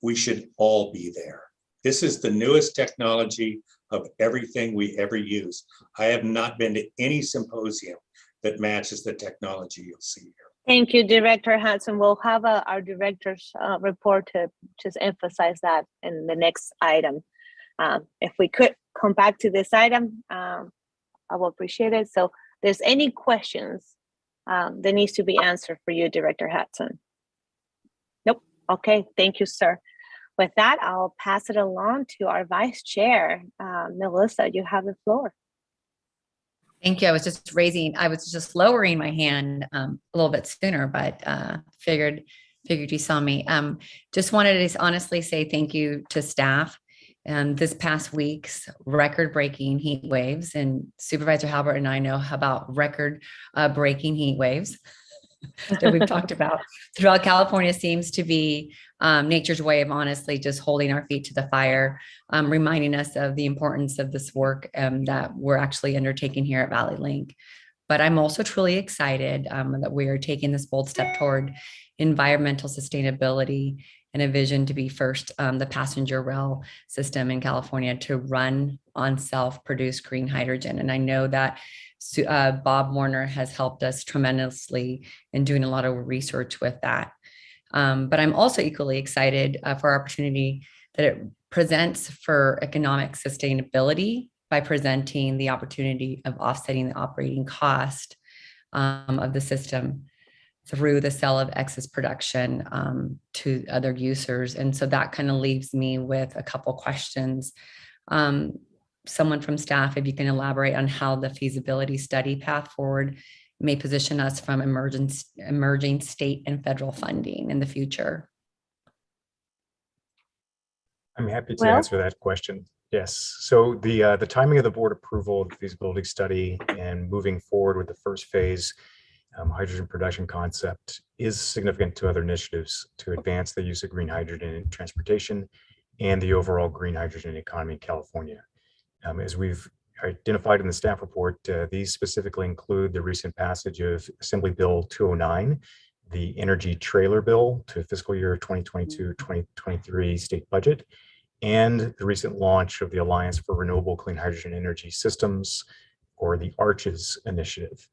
We should all be there. This is the newest technology of everything we ever use. I have not been to any symposium that matches the technology you'll see here. Thank you, Director Hudson. We'll have our director's report to just emphasize that in the next item. If we could come back to this item, I will appreciate it. So if there's any questions that needs to be answered for you, Director Hudson? Nope. Okay, thank you, sir. With that, I'll pass it along to our Vice Chair. Melissa, you have the floor. Thank you. I was just lowering my hand a little bit sooner, but figured you saw me. Just wanted to honestly say thank you to staff. This past week's record-breaking heat waves, and Supervisor Halbert and I know about record-breaking heat waves that we've talked about throughout California. Seems to be nature's way of honestly just holding our feet to the fire, reminding us of the importance of this work that we're actually undertaking here at Valley Link. But I'm also truly excited that we are taking this bold step toward environmental sustainability and a vision to be first the passenger rail system in California to run on self-produced green hydrogen. And I know that Bob Warner has helped us tremendously in doing a lot of research with that. But I'm also equally excited for our opportunity that it presents for economic sustainability by presenting the opportunity of offsetting the operating cost of the system through the sale of excess production to other users. And so that kind of leaves me with a couple questions. Someone from staff, if you can elaborate on how the feasibility study path forward may position us from emerging state and federal funding in the future. I'm happy to answer that question. Yes. So the timing of the board approval of the feasibility study and moving forward with the first phase hydrogen production concept is significant to other initiatives to advance the use of green hydrogen in transportation and the overall green hydrogen economy in California. As we've identified in the staff report, these specifically include the recent passage of Assembly Bill 209, the Energy Trailer Bill to fiscal year 2022-2023 state budget, and the recent launch of the Alliance for Renewable Clean Hydrogen Energy Systems, or the ARCHES initiative.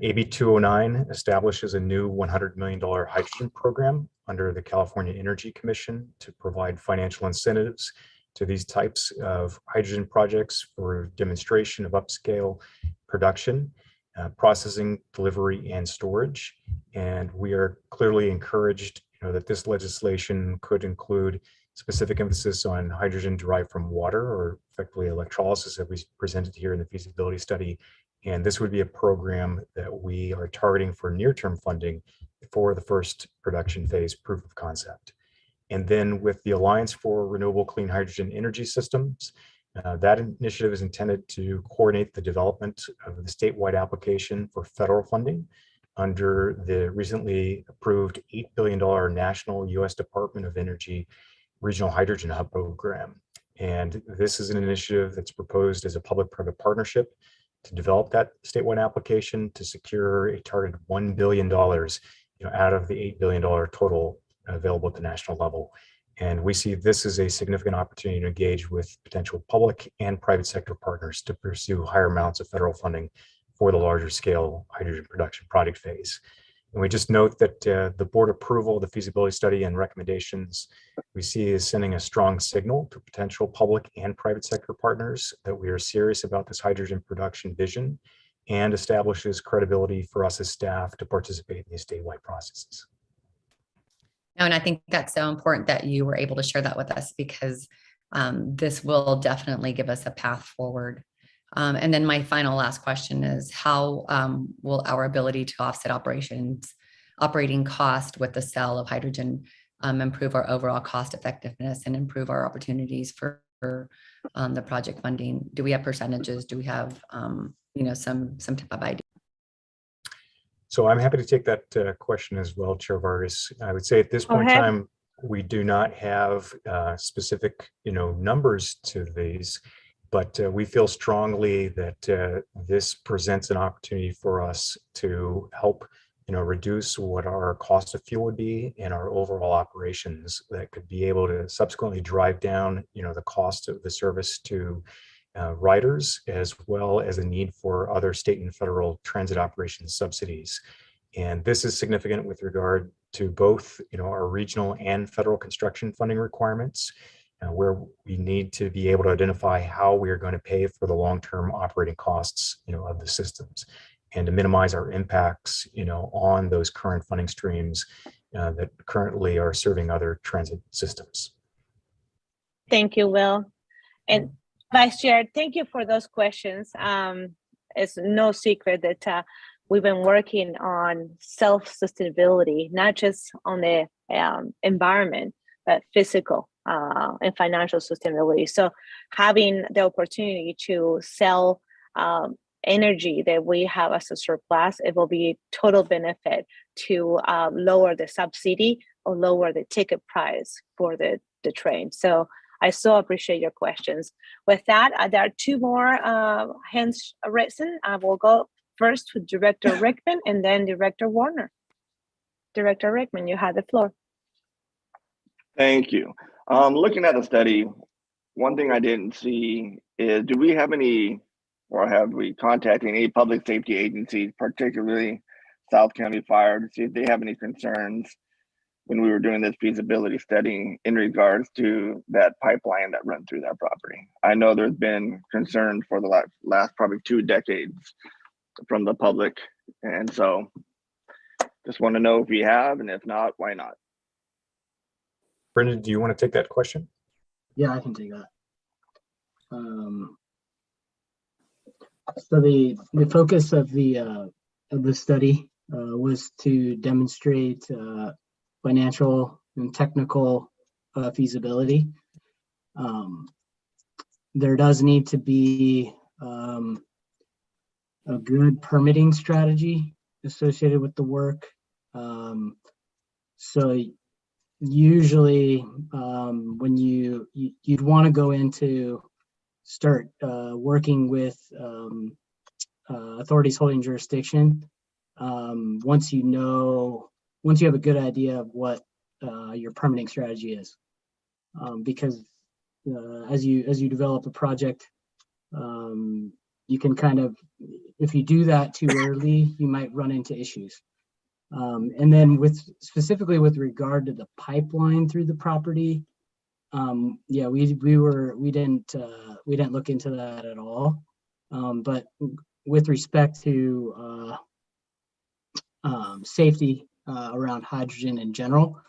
AB 209 establishes a new $100 million hydrogen program under the California Energy Commission to provide financial incentives to these types of hydrogen projects for demonstration of upscale production, processing, delivery, and storage. And we are clearly encouraged, that this legislation could include specific emphasis on hydrogen derived from water, or effectively electrolysis, that we presented here in the feasibility study. And this would be a program that we are targeting for near-term funding for the first production phase proof of concept. And then with the Alliance for Renewable Clean Hydrogen Energy Systems, that initiative is intended to coordinate the development of the statewide application for federal funding under the recently approved $8 billion national U.S. Department of Energy Regional Hydrogen Hub program. And this is an initiative that's proposed as a public-private partnership to develop that statewide application to secure a targeted $1 billion out of the $8 billion total available at the national level. And we see this as a significant opportunity to engage with potential public and private sector partners to pursue higher amounts of federal funding for the larger scale hydrogen production project phase. And we just note that the board approval of the feasibility study and recommendations we see is sending a strong signal to potential public and private sector partners that we are serious about this hydrogen production vision and establishes credibility for us as staff to participate in these statewide processes. No, and I think that's so important that you were able to share that with us, because this will definitely give us a path forward. And then my last question is, how will our ability to offset operating cost with the sale of hydrogen improve our overall cost effectiveness and improve our opportunities for the project funding? Do we have percentages? Do we have some type of idea? So I'm happy to take that question as well, Chair Vargas. I would say at this Go point in ahead. time, we do not have specific, numbers to these, but we feel strongly that this presents an opportunity for us to help, reduce what our cost of fuel would be and our overall operations that could be able to subsequently drive down, the cost of the service to riders, as well as a need for other state and federal transit operations subsidies. And this is significant with regard to both, our regional and federal construction funding requirements, where we need to be able to identify how we are going to pay for the long-term operating costs, of the systems, and to minimize our impacts, on those current funding streams that currently are serving other transit systems. Thank you, Will. And Vice Chair, thank you for those questions. It's no secret that we've been working on self-sustainability, not just on the environment, but physical and financial sustainability. So having the opportunity to sell energy that we have as a surplus, it will be total benefit to lower the subsidy or lower the ticket price for the train. So I so appreciate your questions. With that, there are two more hands raised. I will go first with Director Rickman and then Director Warner. Director Rickman, you have the floor. Thank you. Looking at the study, one thing I didn't see is, do we have any, or have we contacted any public safety agencies, particularly South County Fire, to see if they have any concerns when we were doing this feasibility study in regards to that pipeline that runs through that property? I know there's been concern for the last probably 2 decades from the public. And so just want to know if we have, and if not, why not? Brendan, do you want to take that question? Yeah, I can take that. So the focus of the study was to demonstrate financial and technical feasibility. There does need to be a good permitting strategy associated with the work. So usually when you'd want to go into start working with authorities holding jurisdiction, once you have a good idea of what your permitting strategy is, because as you develop a project, you can kind of, if you do that too early, you might run into issues. And then specifically with regard to the pipeline through the property, yeah, we didn't look into that at all. But with respect to safety around hydrogen in general,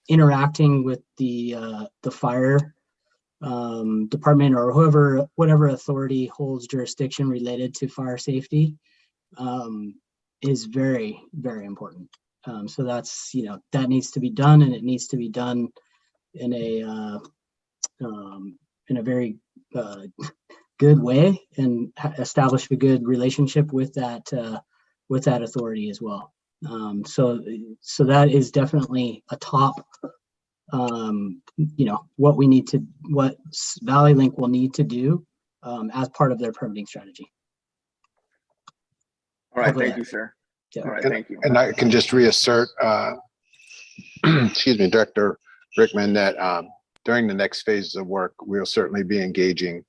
interacting with the fire department or whatever authority holds jurisdiction related to fire safety is very, very important. So that's, that needs to be done, and it needs to be done in a very good way, and establish a good relationship with that authority as well. So that is definitely a top, what Valley Link will need to do as part of their permitting strategy. All right, thank you, sir. Yeah. All right, thank you. And I can just reassert, excuse me, Director Rickman, that during the next phases of work, we'll certainly be engaging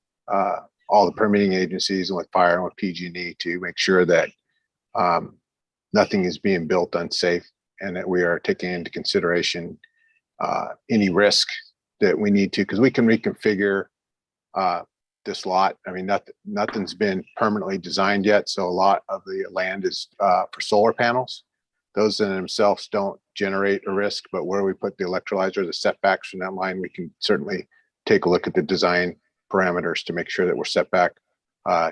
all the permitting agencies and with fire and with PG&E to make sure that nothing is being built unsafe, and that we are taking into consideration any risk that we need to, because we can reconfigure this lot. I mean, nothing's been permanently designed yet, so a lot of the land is for solar panels. Those in themselves don't generate a risk, but where we put the electrolyzer, the setbacks from that line, we can certainly take a look at the design parameters to make sure that we're set back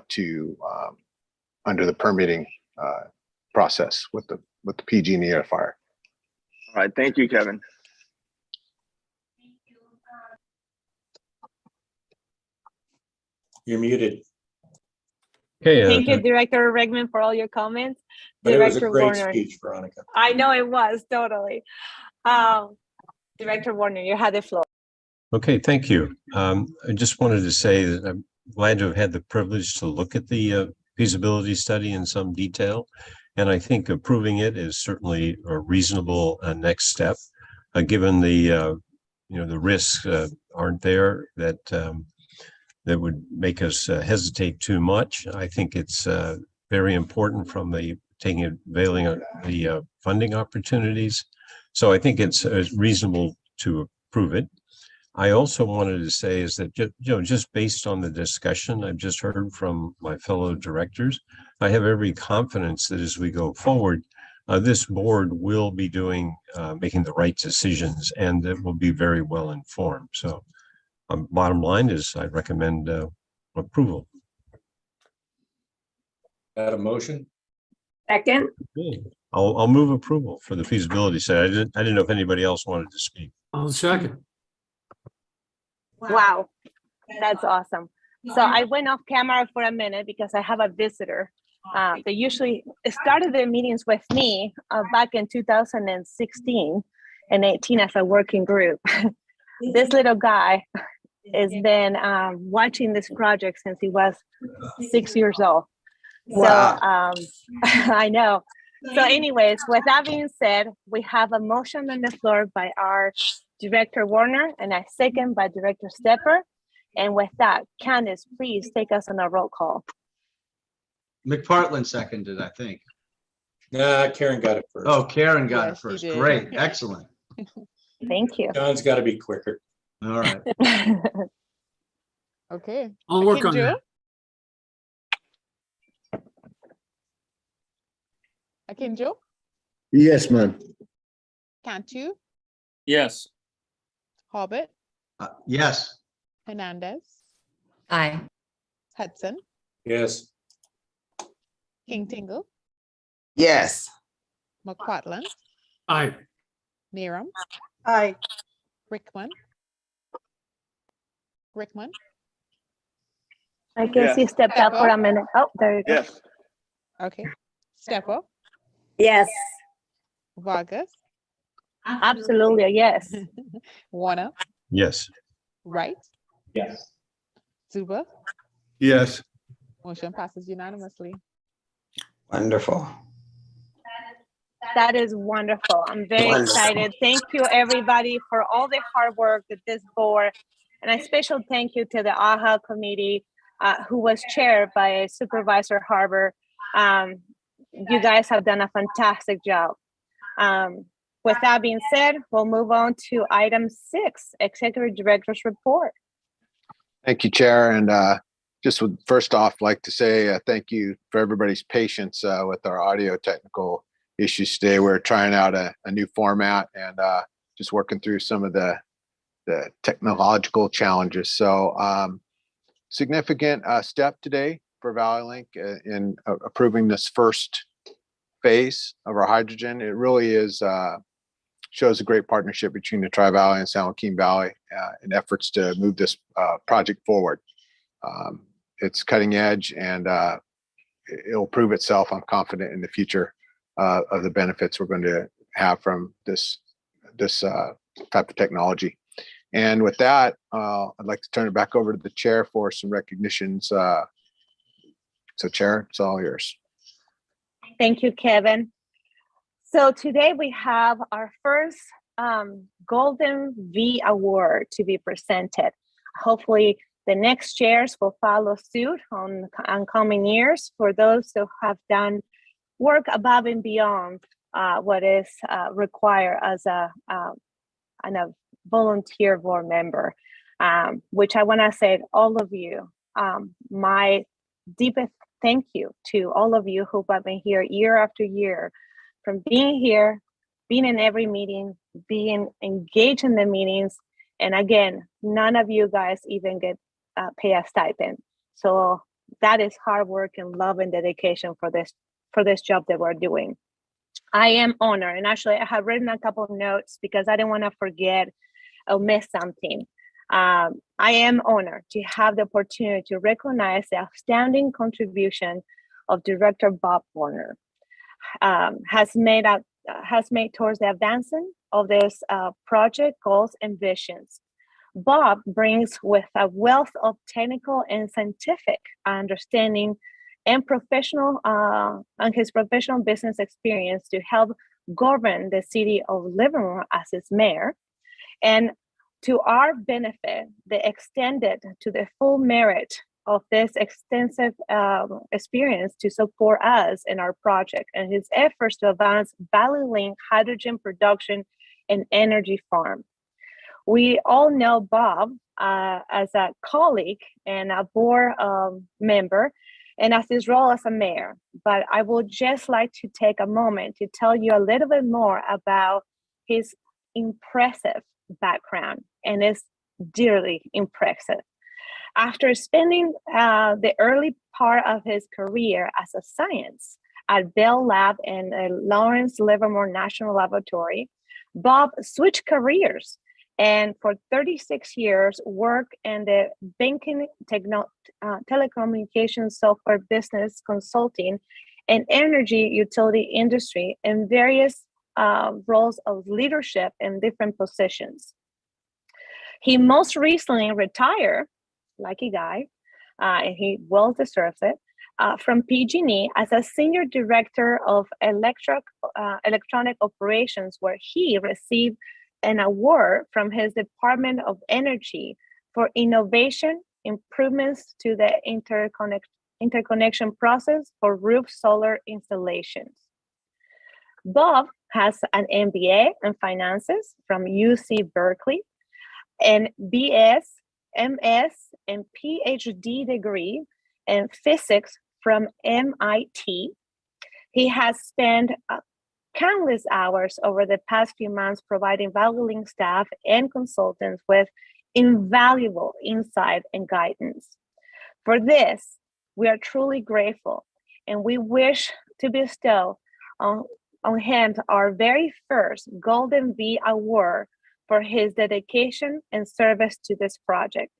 to under the permitting process with the PG&E or fire. All right, thank you, Kevin. You're muted. Okay. Thank you, Director Regman, for all your comments. But it was a Director great Warner. speech, Veronica. I know it was, totally. Director Warner, you had the floor. Okay, thank you. I just wanted to say that I'm glad to have had the privilege to look at the feasibility study in some detail. And I think approving it is certainly a reasonable next step, given the, the risks aren't there that that would make us hesitate too much. I think it's very important from the availing of the funding opportunities. So I think it's reasonable to approve it. I also wanted to say is that, just based on the discussion I've just heard from my fellow directors, I have every confidence that as we go forward, this board will be making the right decisions, and it will be very well informed. So bottom line is I recommend approval. Got a motion? Second. Okay. I'll move approval for the feasibility study. I didn't know if anybody else wanted to speak. I'll second. Wow, that's awesome. So I went off camera for a minute because I have a visitor. They usually started their meetings with me back in 2016 and 18 as a working group. This little guy has been watching this project since he was 6 years old. Wow. So I know. So anyways, with that being said, we have a motion on the floor by our Director Warner and a second by Director Stepper. And with that, Candace, please take us on a roll call. McPartlin seconded, I think. Nah, Karen got it first. Oh, Karen got it Yes, you first. did. Great, excellent. Thank you. John's got to be quicker. All right. Okay. I'll work on Akinjo? that. Akinjo? Yes, ma'am. Cantu? Yes. Hobbit? Yes. Hernandez? Aye. Hudson? Yes. King Tingle? Yes. McPartland? Aye. Neeram? Aye. Rickman? Rickman? I guess he stepped out for a minute. Oh, there you go. Yes. Okay. Stepper? Yes. Vargas? Absolutely, yes. Warner? Yes. Wright? Yes. Zuba? Yes. Motion passes unanimously. Wonderful. That is wonderful. I'm very Wonderful. excited. Thank you, everybody, for all the hard work that this board, and a special thank you to the AHA committee, who was chaired by Supervisor Harbor. You guys have done a fantastic job. With that being said, we'll move on to item 6, Executive Director's Report. Thank you, Chair. And just would first off like to say thank you for everybody's patience with our audio technical issues today. We're trying out a new format and just working through some of the technological challenges. So significant step today for Valley Link in approving this first phase of our hydrogen. It really is shows a great partnership between the Tri-Valley and San Joaquin Valley in efforts to move this project forward. It's cutting edge and it'll prove itself. I'm confident in the future of the benefits we're going to have from this type of technology. And with that, I'd like to turn it back over to the chair for some recognitions. So Chair, it's all yours. Thank you, Kevin. So today we have our first Golden V Award to be presented. Hopefully the next chairs will follow suit on coming years for those who have done work above and beyond what is required as a volunteer board member, which I want to say all of you my deepest thank you to all of you who have been here year after year, from being here, being in every meeting, being engaged in the meetings. And again, none of you guys even get pay a stipend. So that is hard work and love and dedication for this job that we're doing. I am honored, and actually I have written a couple of notes because I didn't want to forget or miss something. I am honored to have the opportunity to recognize the outstanding contribution of Director Bob Warner has made towards the advancement of this project goals and visions. Bob brings with a wealth of technical and scientific understanding and his professional business experience to help govern the city of Livermore as its mayor. And to our benefit, they extended to the full merit of this extensive experience to support us in our project and his efforts to advance Valley Link hydrogen production and energy farm. We all know Bob as a colleague and a board member, and as his role as a mayor. But I would just like to take a moment to tell you a little bit more about his impressive background, and it's dearly impressive. After spending the early part of his career as a science at Bell Lab and Lawrence Livermore National Laboratory, Bob switched careers and for 36 years worked in the banking, telecommunications software business consulting and energy utility industry in various roles of leadership in different positions. He most recently retired, lucky guy, and he well deserves it, from PG&E as a senior director of electronic operations, where he received an award from his Department of Energy for innovation improvements to the interconnection process for roof solar installations. Bob has an MBA in finances from UC Berkeley, and BS, MS, and PhD degree in physics from MIT. He has spent countless hours over the past few months providing Valley Link staff and consultants with invaluable insight and guidance. For this, we are truly grateful, and we wish to bestow on him our very first Golden V Award for his dedication and service to this project.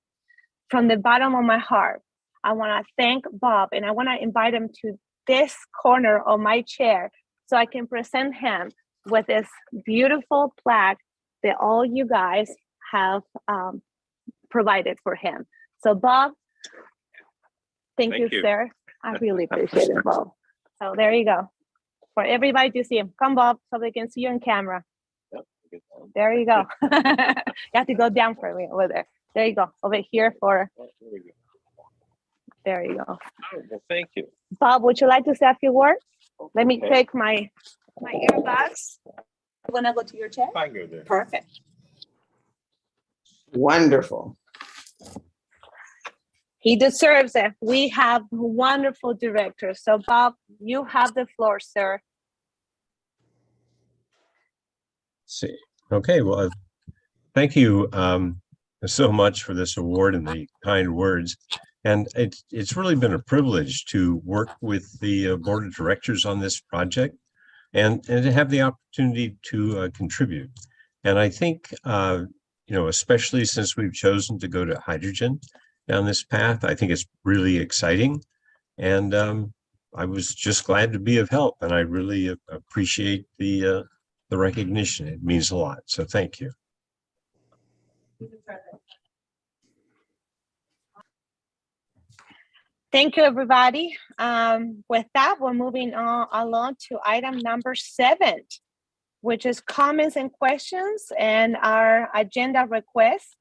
From the bottom of my heart, I want to thank Bob, and I want to invite him to this corner of my chair so I can present him with this beautiful plaque that all you guys have provided for him. So Bob, thank you, sir. I really appreciate it, Bob. So there you go. For everybody to see him. Come, Bob, so they can see you on camera. There you go. You have to go down for me over there. There you go. Over here for. There you go. Well, thank you. Bob, would you like to say a few words? Let me take my earbuds. You want to go to your chair? I go there. Perfect. Wonderful. He deserves it. We have wonderful directors. So Bob, you have the floor, sir. See. Okay, well, thank you so much for this award and the kind words. And it's really been a privilege to work with the board of directors on this project and to have the opportunity to contribute. And I think, especially since we've chosen to go to hydrogen down this path, I think it's really exciting. And I was just glad to be of help, and I really appreciate the recognition. It means a lot. So thank you. Thank you, everybody. With that, we're moving on along to item number 7, which is comments and questions and our agenda requests.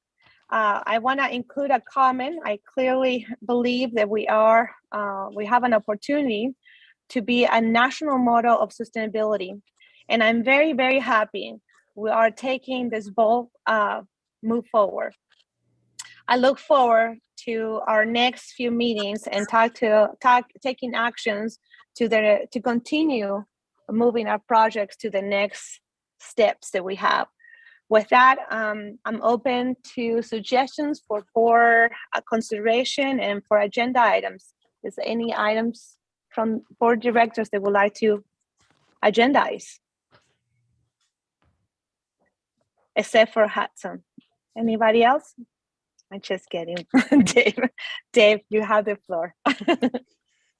I want to include a comment. I clearly believe that we have an opportunity to be a national model of sustainability. And I'm very, very happy we are taking this bold move forward. I look forward to our next few meetings and taking actions to continue moving our projects to the next steps that we have. With that, I'm open to suggestions for board consideration and for agenda items. Is there any items from board directors that would like to agendize? Except for Hudson. Anybody else? I'm just kidding. Dave, you have the floor.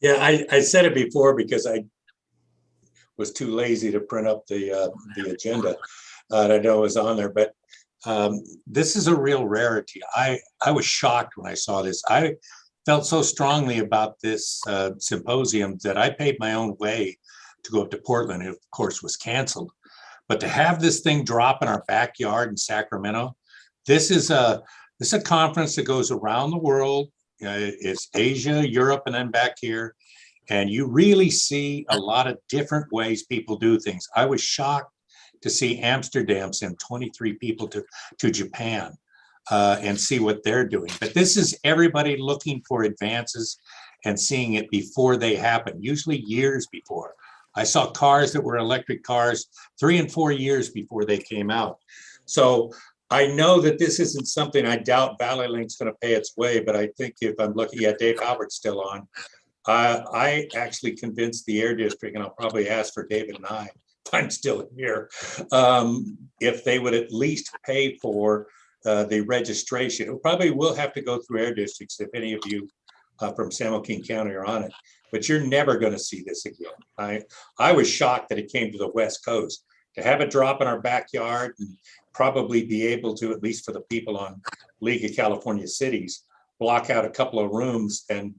Yeah, I said it before because I was too lazy to print up the agenda. I know it was on there, but this is a real rarity. I was shocked when I saw this. I felt so strongly about this symposium that I paid my own way to go up to Portland. It, of course, was canceled. But to have this thing drop in our backyard in Sacramento, this is a conference that goes around the world. It's Asia, Europe, and then back here. And you really see a lot of different ways people do things. I was shocked to see Amsterdam send 23 people to Japan and see what they're doing. But this is everybody looking for advances and seeing it before they happen, usually years before. I saw cars that were electric cars 3 and 4 years before they came out. So I know that this isn't something I doubt Valley Link's going to pay its way, but I think if I'm looking at Dave Albert's still on, I actually convinced the Air District, and I'll probably ask for David and I, if I'm still here, if they would at least pay for the registration. It probably will have to go through Air Districts if any of you from San Joaquin County are on it, but you're never going to see this again. I was shocked that it came to the West Coast. To have it drop in our backyard and probably be able to, at least for the people on League of California Cities, block out a couple of rooms and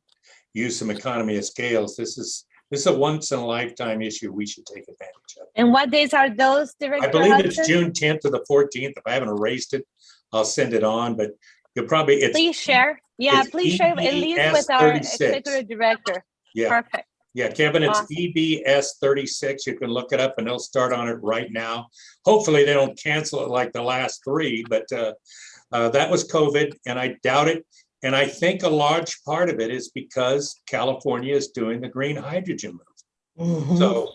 use some economy of scales. This is a once in a lifetime issue we should take advantage of. And what days are those, Director I believe Hudson? it's June 10th to the 14th. If I haven't erased it, I'll send it on, but you'll probably, Please share. Yeah, it's please share at least with our 36. executive director. Yeah. Perfect. Yeah, Kevin, it's Awesome. EBS 36. You can look it up and they'll start on it right now. Hopefully they don't cancel it like the last 3, but that was COVID and I doubt it. And I think a large part of it is because California is doing the green hydrogen move. Mhm. So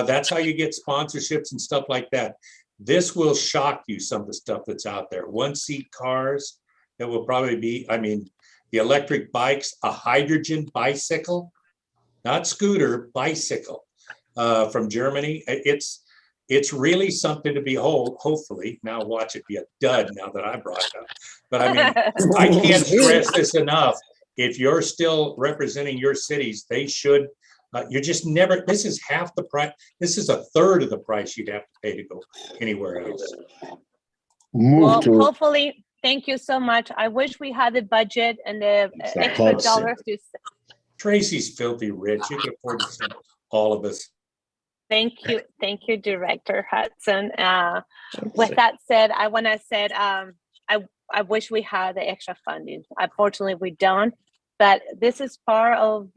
that's how you get sponsorships and stuff like that. This will shock you, some of the stuff that's out there. 1-seat cars, that will probably be, I mean, the electric bikes, a hydrogen bicycle, not scooter, bicycle from Germany. It's really something to behold, hopefully. Now watch it be a dud now that I brought it up. But I mean, I can't stress this enough. If you're still representing your cities, they should, you're just never, this is half the price. This is a third of the price you'd have to pay to go anywhere else. Well, hopefully, thank you so much. I wish we had the budget and the It's a extra Hudson. dollars to. Tracy's filthy rich. You can afford to send all of us. Thank you, Director Hudson. With that said, I want to say I wish we had the extra funding. Unfortunately, we don't. But this is part of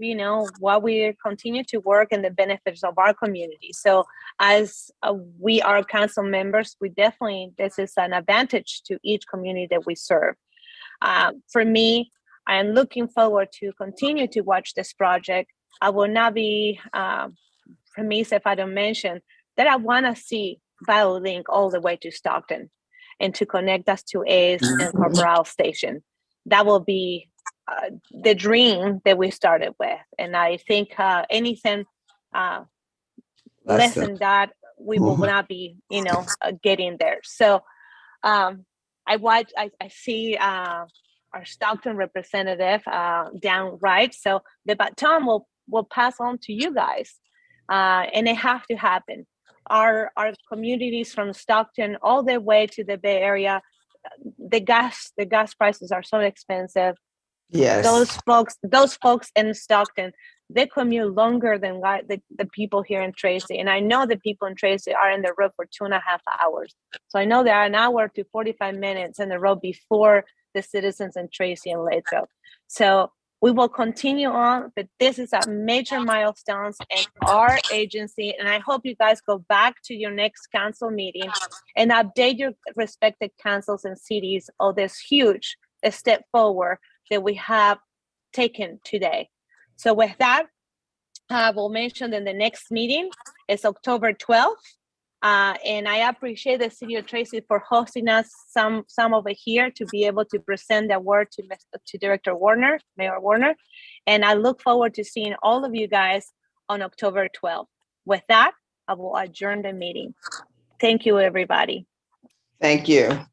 what we continue to work and the benefits of our community. So as we are council members, we definitely, this is an advantage to each community that we serve. For me, I am looking forward to continue to watch this project. I will not be remiss if I don't mention that I want to see Valley Link all the way to Stockton and to connect us to ACE and Cabral Station. That will be the dream that we started with. And I think anything less than that, we will not be, getting there. So I see our Stockton representative down right. So the baton will pass on to you guys. And it have to happen. Our communities from Stockton all the way to the Bay Area, the gas prices are so expensive. Yes. Those folks in Stockton, they commute longer than the people here in Tracy. And I know the people in Tracy are in the road for 2.5 hours. So I know they are an hour to 45 minutes in the road before the citizens in Tracy and Latrobe. So we will continue on, but this is a major milestone in our agency. And I hope you guys go back to your next council meeting and update your respective councils and cities of this huge step forward that we have taken today. So with that, I will mention that the next meeting is October 12th. And I appreciate the City of Tracy for hosting us some over here to be able to present the award to Director Warner, Mayor Warner. And I look forward to seeing all of you guys on October 12th. With that, I will adjourn the meeting. Thank you, everybody. Thank you.